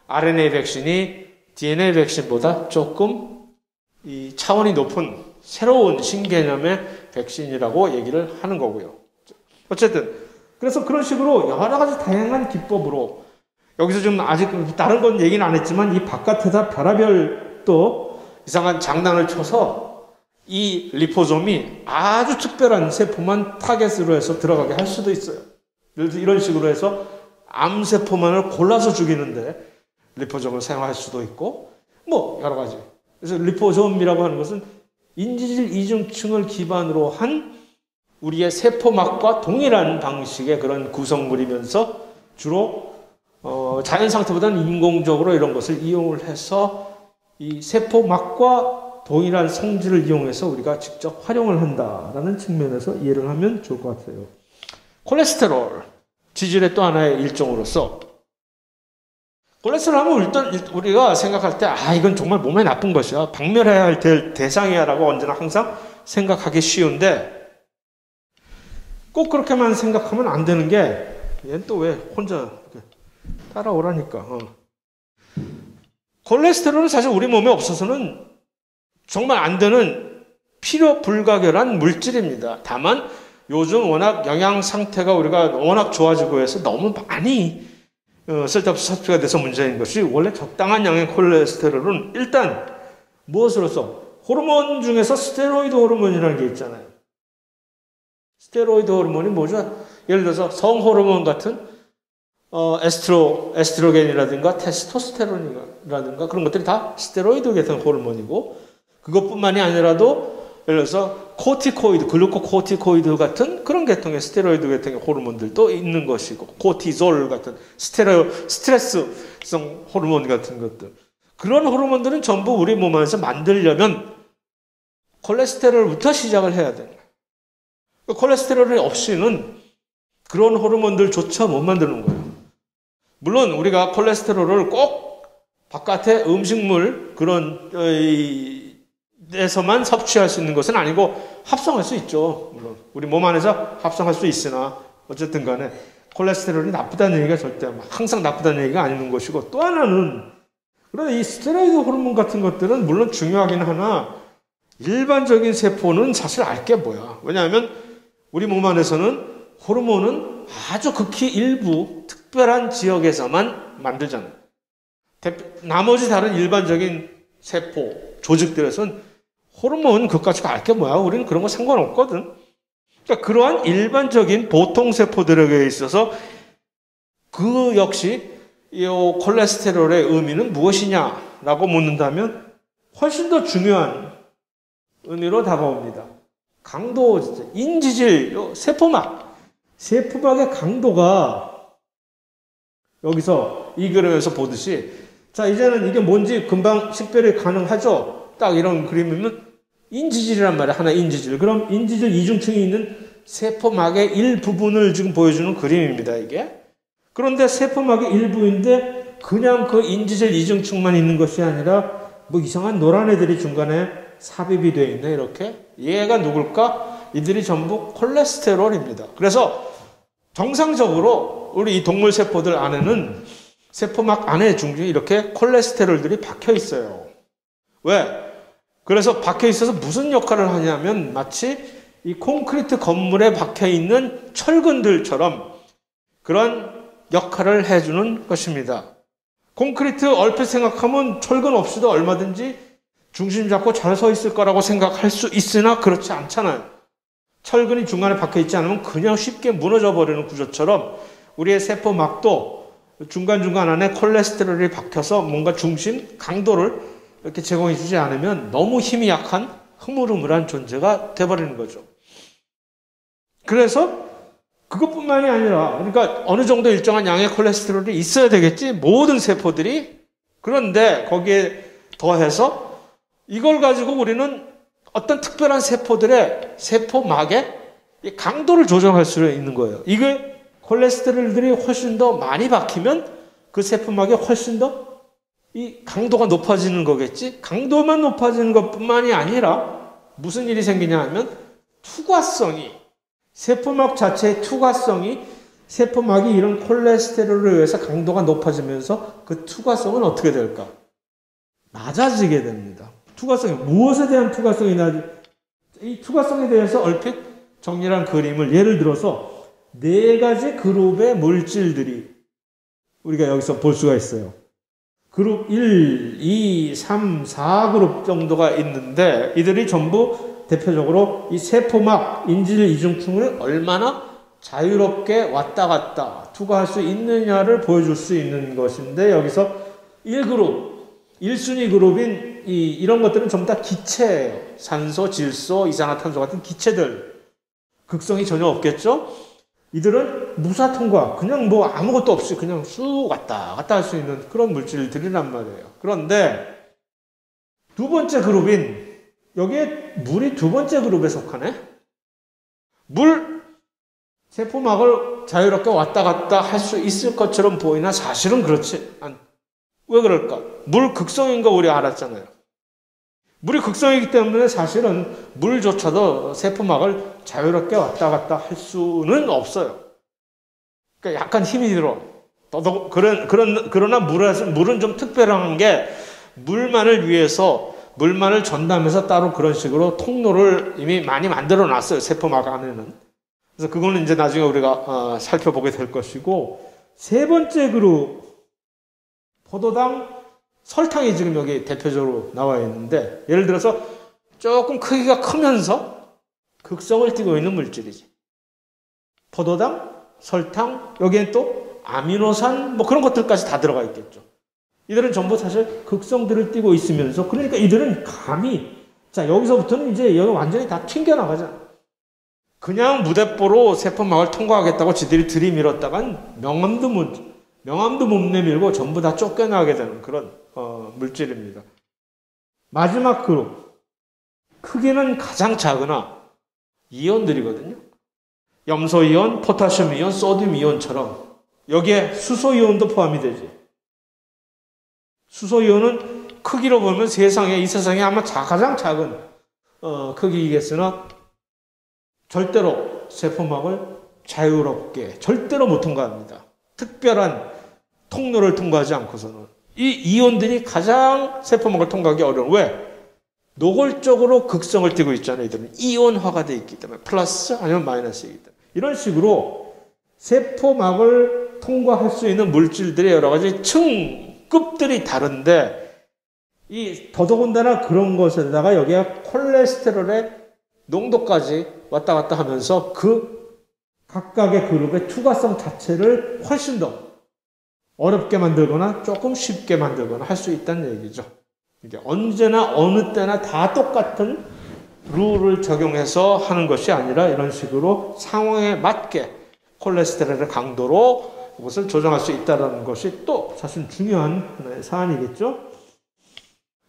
RNA 백신이 DNA 백신보다 조금 이 차원이 높은 새로운 신개념의 백신이라고 얘기를 하는 거고요. 어쨌든 그래서 그런 식으로 여러 가지 다양한 기법으로 여기서 좀 아직 다른 건 얘기는 안 했지만 이 바깥에다 별의별 또 이상한 장난을 쳐서 이 리포솜이 아주 특별한 세포만 타겟으로 해서 들어가게 할 수도 있어요. 예를 들어 이런 식으로 해서 암세포만을 골라서 죽이는데 리포솜을 사용할 수도 있고 뭐 여러 가지. 그래서 리포솜이라고 하는 것은 인지질 이중층을 기반으로 한 우리의 세포막과 동일한 방식의 그런 구성물이면서 주로 자연 상태보다는 인공적으로 이런 것을 이용을 해서 이 세포막과 동일한 성질을 이용해서 우리가 직접 활용을 한다라는 측면에서 이해를 하면 좋을 것 같아요. 콜레스테롤, 지질의 또 하나의 일종으로서 콜레스테롤 하면 일단 우리가 생각할 때 이건 정말 몸에 나쁜 것이야. 박멸해야 할 대상이야라고 언제나 항상 생각하기 쉬운데 꼭 그렇게만 생각하면 안 되는 게 얘는 또 왜 혼자 따라오라니까. 콜레스테롤은 사실 우리 몸에 없어서는 정말 안 되는 필요 불가결한 물질입니다. 다만 요즘 워낙 영양 상태가 우리가 워낙 좋아지고 해서 너무 많이 쓸데없이 섭취가 돼서 문제인 것이 원래 적당한 양의 콜레스테롤은 일단 무엇으로서 호르몬 중에서 스테로이드 호르몬이라는 게 있잖아요. 스테로이드 호르몬이 뭐죠? 예를 들어서 성호르몬 같은 에스트로겐이라든가 테스토스테론이라든가 그런 것들이 다 스테로이드 계통 호르몬이고, 그것뿐만이 아니라도 예를 들어서 코티코이드, 글루코코티코이드 같은 그런 계통의 스테로이드 계통의 호르몬들도 있는 것이고, 코티졸 같은 스트레스성 호르몬 같은 것들, 그런 호르몬들은 전부 우리 몸 안에서 만들려면 콜레스테롤부터 시작을 해야 돼요. 콜레스테롤이 없이는 그런 호르몬들조차 못 만드는 거예요. 물론 우리가 콜레스테롤을 꼭 바깥의 음식물 그런 데서만 섭취할 수 있는 것은 아니고 합성할 수 있죠. 물론 우리 몸 안에서 합성할 수 있으나 어쨌든 간에 콜레스테롤이 나쁘다는 얘기가 절대 항상 나쁘다는 얘기가 아닌 것이고, 또 하나는 그런데 이 스테로이드 호르몬 같은 것들은 물론 중요하긴 하나 일반적인 세포는 사실 알 게 뭐야. 왜냐하면 우리 몸 안에서는 호르몬은 아주 극히 일부 특별한 지역에서만 만들잖아요. 나머지 다른 일반적인 세포, 조직들에서는 호르몬 그것까지 알 게 뭐야. 우리는 그런 거 상관없거든. 그러니까 그러한 일반적인 보통 세포들에게 있어서 그 역시 이 콜레스테롤의 의미는 무엇이냐라고 묻는다면 훨씬 더 중요한 의미로 다가옵니다. 강도, 인지질, 세포막의 강도가 여기서 이 그림에서 보듯이, 자, 이제는 이게 뭔지 금방 식별이 가능하죠? 딱 이런 그림이면 인지질이란 말이야. 하나 인지질. 그럼 인지질 이중층이 있는 세포막의 일부분을 지금 보여주는 그림입니다, 이게. 그런데 세포막의 일부인데 그냥 그 인지질 이중층만 있는 것이 아니라 뭐 이상한 노란 애들이 중간에 삽입이 되어 있네, 이렇게. 얘가 누굴까? 이들이 전부 콜레스테롤입니다. 그래서 정상적으로 우리 이 동물 세포들 안에는 세포막 안에 중심에 이렇게 콜레스테롤들이 박혀 있어요. 왜? 그래서 박혀 있어서 무슨 역할을 하냐면 마치 이 콘크리트 건물에 박혀 있는 철근들처럼 그런 역할을 해주는 것입니다. 콘크리트 얼핏 생각하면 철근 없이도 얼마든지 중심 잡고 잘 서 있을 거라고 생각할 수 있으나 그렇지 않잖아요. 철근이 중간에 박혀 있지 않으면 그냥 쉽게 무너져 버리는 구조처럼 우리의 세포막도 중간중간 안에 콜레스테롤이 박혀서 뭔가 중심, 강도를 이렇게 제공해 주지 않으면 너무 힘이 약한 흐물흐물한 존재가 돼버리는 거죠. 그래서 그것뿐만이 아니라, 그러니까 어느 정도 일정한 양의 콜레스테롤이 있어야 되겠지, 모든 세포들이. 그런데 거기에 더해서 이걸 가지고 우리는 어떤 특별한 세포들의 세포막의 강도를 조정할 수 있는 거예요. 이게 콜레스테롤들이 훨씬 더 많이 박히면 그 세포막이 훨씬 더 이 강도가 높아지는 거겠지. 강도만 높아지는 것뿐만이 아니라 무슨 일이 생기냐 하면 투과성이, 세포막 자체의 투과성이, 세포막이 이런 콜레스테롤에 의해서 강도가 높아지면서 그 투과성은 어떻게 될까? 낮아지게 됩니다. 투과성이, 무엇에 대한 투과성이 이 투과성에 대해서 얼핏 정리한 그림을 예를 들어서 4가지 그룹의 물질들이 우리가 여기서 볼 수가 있어요. 그룹 1, 2, 3, 4그룹 정도가 있는데 이들이 전부 대표적으로 이 세포막, 인지질 이중층을 얼마나 자유롭게 왔다 갔다 투과할 수 있느냐를 보여줄 수 있는 것인데, 여기서 1그룹, 1순위 그룹인 이런 것들은 전부 다 기체예요. 산소, 질소, 이산화탄소 같은 기체들. 극성이 전혀 없겠죠? 이들은 무사통과, 그냥 뭐 아무것도 없이 그냥 쑥 왔다 갔다 할 수 있는 그런 물질들이란 말이에요. 그런데 두 번째 그룹인, 여기에 물이 두 번째 그룹에 속하네? 세포막을 자유롭게 왔다 갔다 할 수 있을 것처럼 보이나 사실은 그렇지 않. 왜 그럴까? 물 극성인 거 우리 알았잖아요. 물이 극성이기 때문에 사실은 물조차도 세포막을 자유롭게 왔다 갔다 할 수는 없어요. 그러니까 약간 힘이 들어. 그러나 물은 좀 특별한 게 물만을 위해서, 물만을 전담해서 따로 그런 식으로 통로를 이미 많이 만들어 놨어요. 세포막 안에는. 그래서 그거는 이제 나중에 우리가 살펴보게 될 것이고, 세 번째 그룹, 포도당, 설탕이 지금 여기 대표적으로 나와 있는데, 예를 들어서 조금 크기가 크면서 극성을 띠고 있는 물질이지. 포도당, 설탕, 여기엔 또 아미노산, 뭐 그런 것들까지 다 들어가 있겠죠. 이들은 전부 사실 극성들을 띠고 있으면서, 그러니까 이들은 감히, 자, 여기서부터는 이제 여기 완전히 다 튕겨나가잖아. 그냥 무대뽀로 세포막을 통과하겠다고 지들이 들이밀었다간 명함도 못 내밀고 전부 다 쫓겨나게 되는 그런 물질입니다. 마지막 그룹, 크기는 가장 작으나 이온들이거든요. 염소이온, 포타슘이온, 소듐이온처럼 여기에 수소이온도 포함이 되지. 수소이온은 크기로 보면 이 세상에 아마 가장 작은 크기이겠으나 절대로 세포막을 자유롭게 절대로 못 통과합니다. 특별한 통로를 통과하지 않고서는. 이 이온들이 가장 세포막을 통과하기 어려운. 왜? 노골적으로 극성을 띠고 있잖아요. 이들은 이온화가 되어 있기 때문에. 플러스 아니면 마이너스이기 때문에. 이런 식으로 세포막을 통과할 수 있는 물질들의 여러 가지 층급들이 다른데, 이 더더군다나 그런 것에다가 여기에 콜레스테롤의 농도까지 왔다 갔다 하면서 그 각각의 그룹의 투과성 자체를 훨씬 더 어렵게 만들거나 조금 쉽게 만들거나 할 수 있다는 얘기죠. 이게 언제나 어느 때나 다 똑같은 룰을 적용해서 하는 것이 아니라 이런 식으로 상황에 맞게 콜레스테롤의 강도로 이것을 조정할 수 있다는 것이 또 사실 중요한 하나의 사안이겠죠.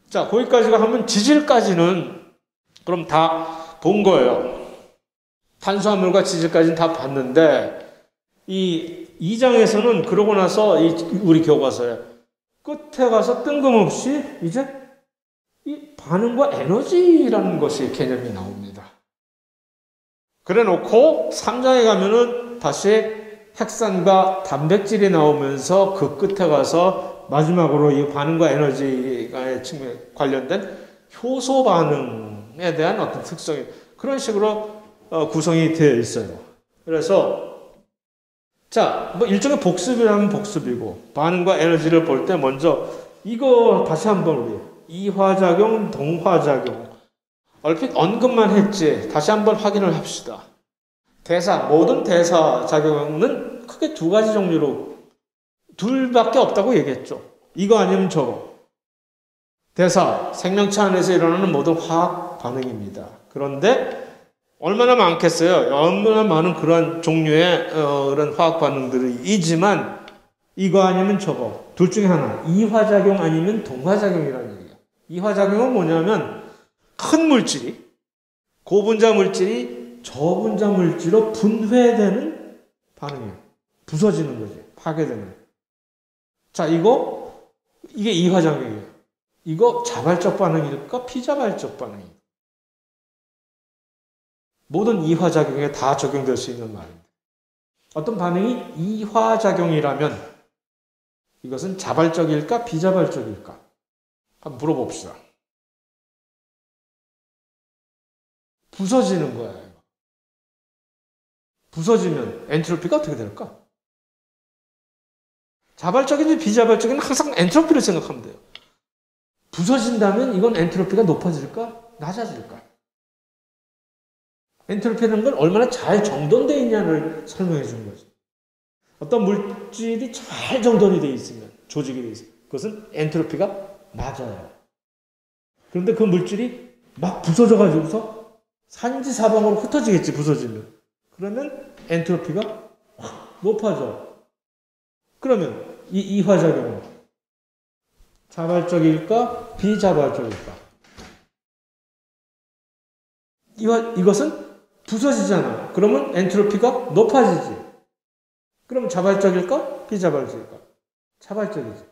자, 거기까지가 하면 지질까지는 그럼 다 본 거예요. 탄수화물과 지질까지는 다 봤는데, 이 2장에서는 그러고 나서 우리 교과서에 끝에 가서 뜬금없이 이제 이 반응과 에너지라는 것이 개념이 나옵니다. 그래 놓고 3장에 가면은 다시 핵산과 단백질이 나오면서 그 끝에 가서 마지막으로 이 반응과 에너지에 관련된 효소 반응에 대한 어떤 특성이 그런 식으로 구성이 되어 있어요. 그래서 자, 뭐 일종의 복습이라면 복습이고, 반응과 에너지를 볼 때 먼저 이거 다시 한번 우리 이화작용, 동화작용 얼핏 언급만 했지 다시 한번 확인을 합시다. 모든 대사작용은 크게 두 가지 종류로, 둘밖에 없다고 얘기했죠. 이거 아니면 저거. 생명체 안에서 일어나는 모든 화학 반응입니다. 그런데 얼마나 많겠어요? 얼마나 많은 그런 종류의 그런 화학 반응들이지만 이거 아니면 저거. 둘 중에 하나. 이화작용 아니면 동화작용이라는 얘기예요. 이화작용은 뭐냐면 큰 물질이, 고분자 물질이 저분자 물질로 분해되는 반응이에요. 부서지는 거지. 파괴되는. 자, 이게 이화작용이에요. 이거 자발적 반응일까? 비자발적 반응일까? 모든 이화작용에 다 적용될 수 있는 말입니다. 어떤 반응이 이화작용이라면 이것은 자발적일까? 비자발적일까? 한번 물어봅시다. 부서지는 거예요. 부서지면 엔트로피가 어떻게 될까? 자발적인지 비자발적인지 항상 엔트로피를 생각하면 돼요. 부서진다면 이건 엔트로피가 높아질까? 낮아질까? 엔트로피라는 건 얼마나 잘 정돈되어 있냐를 설명해 주는 거죠. 어떤 물질이 잘 정돈이 되어 있으면, 조직이 되어 있으면 그것은 엔트로피가 낮아요. 그런데 그 물질이 막 부서져가지고서 산지사방으로 흩어지겠지, 부서지면. 그러면 엔트로피가 확 높아져. 그러면 이 이화작용은 자발적일까? 비자발적일까? 이것은 부서지잖아. 그러면 엔트로피가 높아지지. 그럼 자발적일까? 비자발적일까? 자발적이지.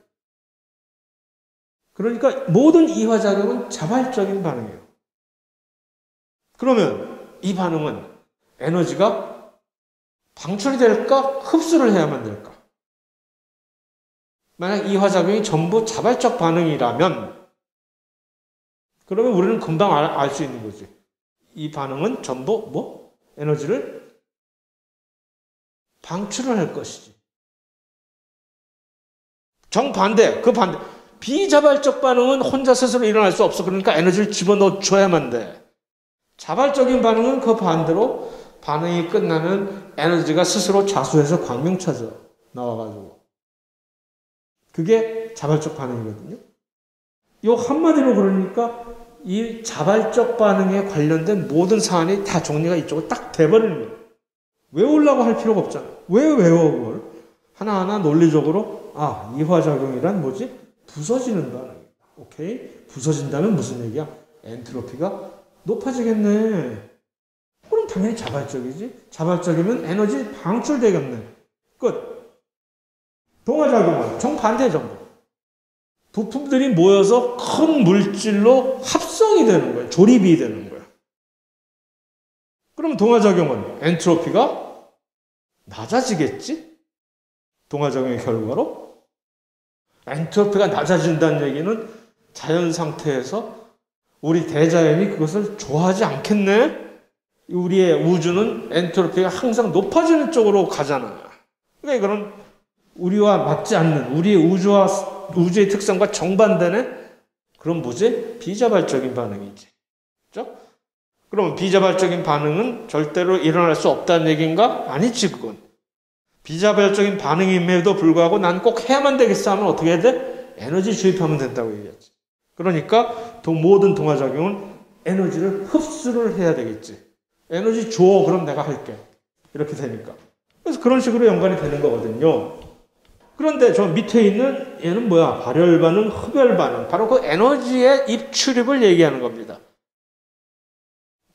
그러니까 모든 이화작용은 자발적인 반응이에요. 그러면 이 반응은 에너지가 방출이 될까? 흡수를 해야만 될까? 만약 이화작용이 전부 자발적 반응이라면 그러면 우리는 금방 알 수 있는 거지. 이 반응은 전부 에너지를 방출을 할 것이지. 정반대, 그 반대. 비자발적 반응은 혼자 스스로 일어날 수 없어. 그러니까 에너지를 집어넣어 줘야만 돼. 자발적인 반응은 그 반대로 반응이 끝나면 에너지가 스스로 자수해서 광명차죠. 나와가지고. 그게 자발적 반응이거든요. 요 한마디로 그러니까 이 자발적 반응에 관련된 모든 사안이 다 정리가 이쪽으로 딱 돼버리는 거예요. 외우려고 할 필요가 없잖아. 왜 외워 그걸? 하나하나 논리적으로 이화작용이란 뭐지? 부서지는 반응이다. 오케이? 부서진다면 무슨 얘기야? 엔트로피가 높아지겠네. 그럼 당연히 자발적이지. 자발적이면 에너지 방출되겠네. 끝. 동화작용은 정반대 전부. 부품들이 모여서 큰 물질로 합성이 되는 거예요. 조립이 되는 거예요. 그럼 동화작용은 엔트로피가 낮아지겠지? 동화작용의 결과로? 엔트로피가 낮아진다는 얘기는 자연 상태에서 우리 대자연이 그것을 좋아하지 않겠네? 우리의 우주는 엔트로피가 항상 높아지는 쪽으로 가잖아요. 그러니까 이거는 우리와 맞지 않는 우리의 우주의 특성과 정반대는 그런 뭐지? 비자발적인 반응이지. 그렇죠? 그럼 비자발적인 반응은 절대로 일어날 수 없다는 얘기인가? 아니지 그건. 비자발적인 반응임에도 불구하고 난 꼭 해야만 되겠어 하면 어떻게 해야 돼? 에너지 주입하면 된다고 얘기했지. 그러니까 모든 동화작용은 에너지를 흡수를 해야 되겠지. 에너지 줘 그럼 내가 할게. 이렇게 되니까. 그래서 그런 식으로 연관이 되는 거거든요. 그런데 저 밑에 있는 얘는 뭐야? 발열 반응, 흡열 반응. 바로 그 에너지의 입출입을 얘기하는 겁니다.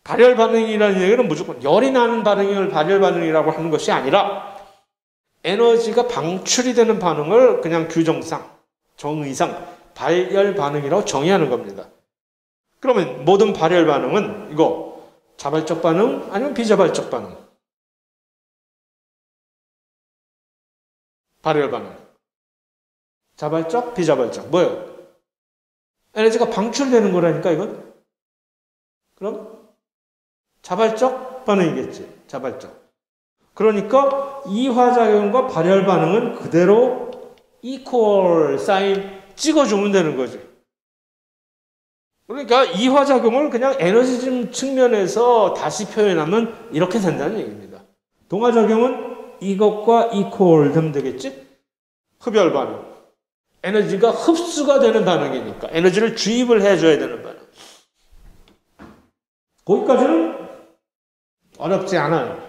발열 반응이라는 얘기는 무조건 열이 나는 반응을 발열 반응이라고 하는 것이 아니라 에너지가 방출이 되는 반응을 그냥 규정상, 정의상 발열 반응이라고 정의하는 겁니다. 그러면 모든 발열 반응은 이거 자발적 반응 아니면 비자발적 반응? 발열 반응. 자발적, 비자발적. 뭐예요? 에너지가 방출되는 거라니까, 이건? 그럼? 자발적 반응이겠지. 자발적. 그러니까 이화작용과 발열 반응은 그대로 이퀄 사인 찍어주면 되는 거지. 그러니까 이화작용을 그냥 에너지 측면에서 다시 표현하면 이렇게 된다는 얘기입니다. 동화작용은 이것과 이퀄 되면 되겠지? 흡열 반응. 에너지가 흡수가 되는 반응이니까 에너지를 주입을 해줘야 되는 반응. 거기까지는 어렵지 않아요.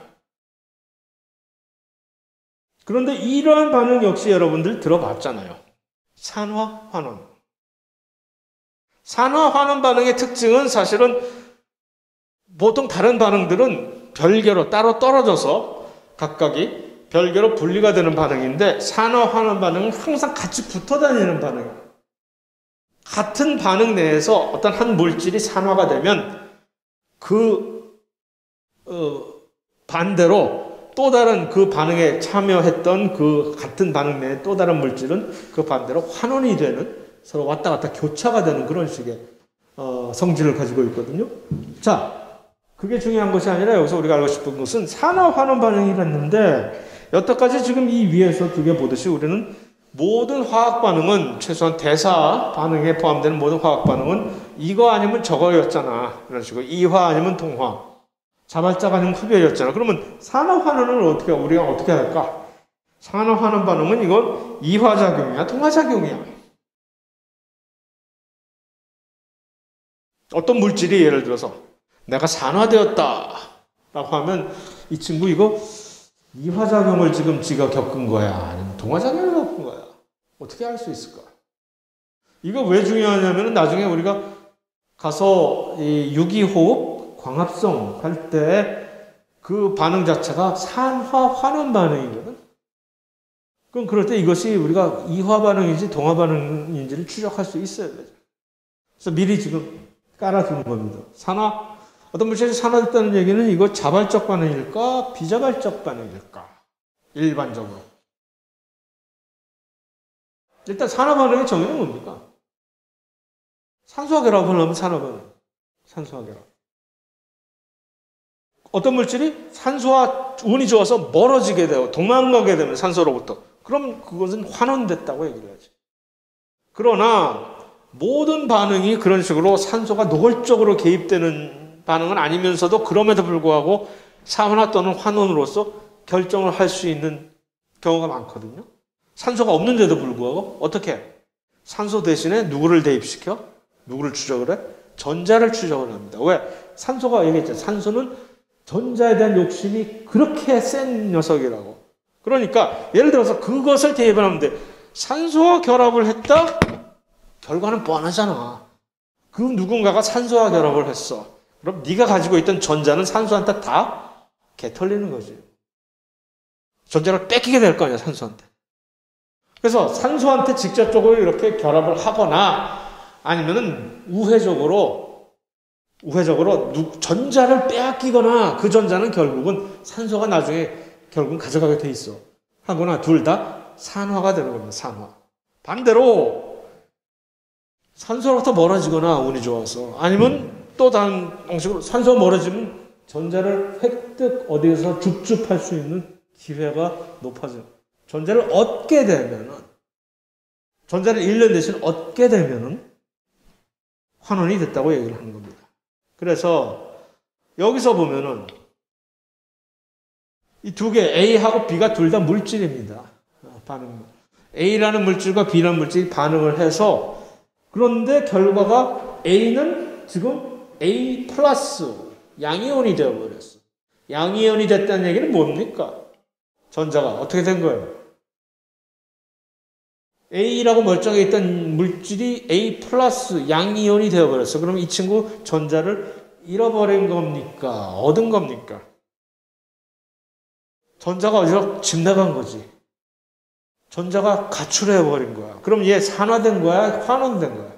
그런데 이러한 반응 역시 여러분들 들어봤잖아요. 산화, 환원. 산화, 환원 반응의 특징은 사실은 보통 다른 반응들은 별개로 따로 떨어져서 각각이 별개로 분리가 되는 반응인데 산화, 환원 반응은 항상 같이 붙어 다니는 반응이에요. 같은 반응 내에서 어떤 한 물질이 산화가 되면 반대로 또 다른 그 반응에 참여했던 그 같은 반응 내에 또 다른 물질은 그 반대로 환원이 되는 서로 왔다 갔다 교차가 되는 그런 식의 성질을 가지고 있거든요. 자, 그게 중요한 것이 아니라 여기서 우리가 알고 싶은 것은 산화 환원 반응이라는데 여태까지 지금 이 위에서 두 개 보듯이 우리는 모든 화학 반응은 최소한 대사 반응에 포함되는 모든 화학 반응은 이거 아니면 저거였잖아. 이런 식으로 이화 아니면 동화. 자발적 아니면 흡열이었잖아. 그러면 산화 환원을 우리가 어떻게 할까? 산화 환원 반응은 이건 이화작용이야, 동화작용이야. 어떤 물질이 예를 들어서 내가 산화되었다 라고 하면 이 친구 이거 이화작용을 지금 지가 겪은 거야? 아니면 동화작용을 겪은 거야? 어떻게 알 수 있을까? 이거 왜 중요하냐면 나중에 우리가 가서 이 유기호흡 광합성 할 때 그 반응 자체가 산화 환원 반응이거든. 그럼 그럴 때 이것이 우리가 이화 반응인지 동화 반응인지를 추적할 수 있어야 되죠. 그래서 미리 지금 깔아두는 겁니다. 어떤 물질이 산화됐다는 얘기는 이거 자발적 반응일까 비자발적 반응일까? 일반적으로. 일단 산화 반응의 정의는 뭡니까? 산소와 결합을 하면 산화 반응. 산소와 결합. 어떤 물질이 산소와 운이 좋아서 멀어지게 되고 도망가게 되면 산소로부터 그럼 그것은 환원됐다고 얘기를 하지. 그러나 모든 반응이 그런 식으로 산소가 노골적으로 개입되는 반응은 아니면서도 그럼에도 불구하고 산화 또는 환원으로서 결정을 할 수 있는 경우가 많거든요. 산소가 없는데도 불구하고 어떻게 해? 산소 대신에 누구를 대입시켜? 누구를 추적을 해? 전자를 추적을 합니다. 왜? 산소가 얘기했죠. 산소는 전자에 대한 욕심이 그렇게 센 녀석이라고. 그러니까 예를 들어서 그것을 대입을 하면 돼. 산소와 결합을 했다? 결과는 뻔하잖아. 그 누군가가 산소와 결합을 했어. 그럼 네가 가지고 있던 전자는 산소한테 다 개털리는 거지. 전자를 뺏기게 될 거 아니야, 산소한테. 그래서 산소한테 직접적으로 이렇게 결합을 하거나 아니면은 우회적으로 전자를 빼앗기거나 그 전자는 결국은 산소가 나중에 결국은 가져가게 돼 있어. 하거나 둘 다 산화가 되는 겁니다. 산화. 반대로 산소로부터 멀어지거나 운이 좋아서 아니면 또 다른 방식으로 산소가 멀어지면 전자를 획득 어디에서 줍줍할 수 있는 기회가 높아져요. 전자를 얻게 되면은 전자를 잃는 대신 얻게 되면은 환원이 됐다고 얘기를 하는 겁니다. 그래서 여기서 보면은 이 두 개 A하고 B가 둘 다 물질입니다. 반응. A라는 물질과 B라는 물질이 반응을 해서 그런데 결과가 A는 지금 A 플러스 양이온이 되어버렸어. 양이온이 됐다는 얘기는 뭡니까? 전자가 어떻게 된 거예요? A라고 멀쩡해 있던 물질이 A 플러스 양이온이 되어버렸어. 그럼 이 친구 전자를 잃어버린 겁니까? 얻은 겁니까? 전자가 어디서 집 나간 거지. 전자가 가출해버린 거야. 그럼 얘 산화된 거야? 환원된 거야?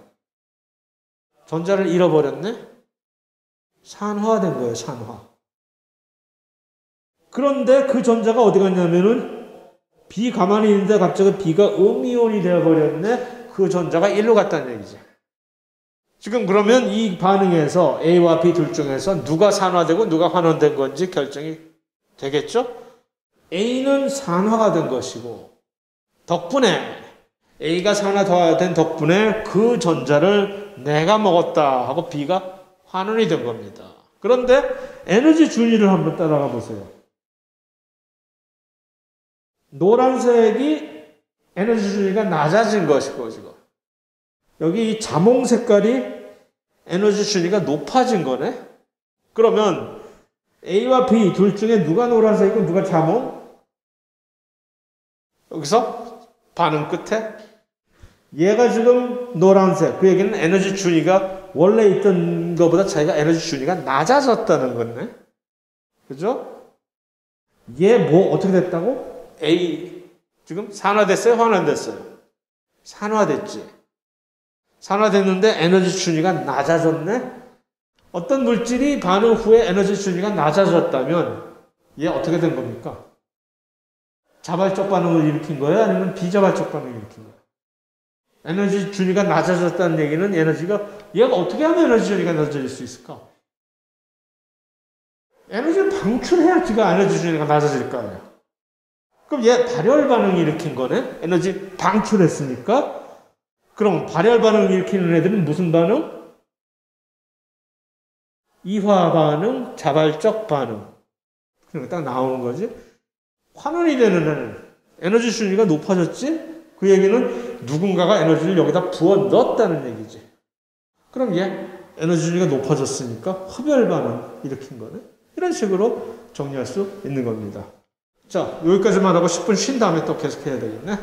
전자를 잃어버렸네? 산화된 거예요, 산화. 그런데 그 전자가 어디 갔냐면은 B 가만히 있는데 갑자기 B가 음이온이 되어버렸네? 그 전자가 일로 갔다는 얘기지. 지금 그러면 이 반응에서 A와 B 둘 중에서 누가 산화되고 누가 환원된 건지 결정이 되겠죠? A는 산화가 된 것이고 덕분에 A가 산화된 덕분에 그 전자를 내가 먹었다 하고 B가 환원이 된 겁니다. 그런데 에너지 준위를 한번 따라가 보세요. 노란색이 에너지 준위가 낮아진 것이고 지금 여기 이 자몽 색깔이 에너지 준위가 높아진 거네. 그러면 A와 B 둘 중에 누가 노란색이고 누가 자몽? 여기서 반응 끝에 얘가 지금 노란색. 그 얘기는 에너지 준위가 원래 있던 것보다 자기가 에너지 준위가 낮아졌다는 거네. 그죠? 얘 뭐 어떻게 됐다고? A 지금 산화됐어요? 환원됐어요? 산화됐지. 산화됐는데 에너지 준위가 낮아졌네? 어떤 물질이 반응 후에 에너지 준위가 낮아졌다면 얘 어떻게 된 겁니까? 자발적 반응을 일으킨 거예요? 아니면 비자발적 반응을 일으킨 거예요? 에너지 준위가 낮아졌다는 얘기는 얘가 어떻게 하면 에너지 준위가 낮아질 수 있을까? 에너지를 방출해야지가 에너지 준위가 낮아질 거 아니에요. 그럼 얘 발열 반응을 일으킨 거네? 에너지 방출했으니까? 그럼 발열 반응을 일으키는 애들은 무슨 반응? 이화 반응, 자발적 반응. 그러니까 딱 나오는 거지. 환원이 되는 애는 에너지 준위가 높아졌지? 그 얘기는 누군가가 에너지를 여기다 부어 넣었다는 얘기지. 그럼 얘 에너지 준위가 높아졌으니까 흡열 반응 일으킨 거네. 이런 식으로 정리할 수 있는 겁니다. 자, 여기까지만 하고 10분 쉰 다음에 또 계속해야 되겠네.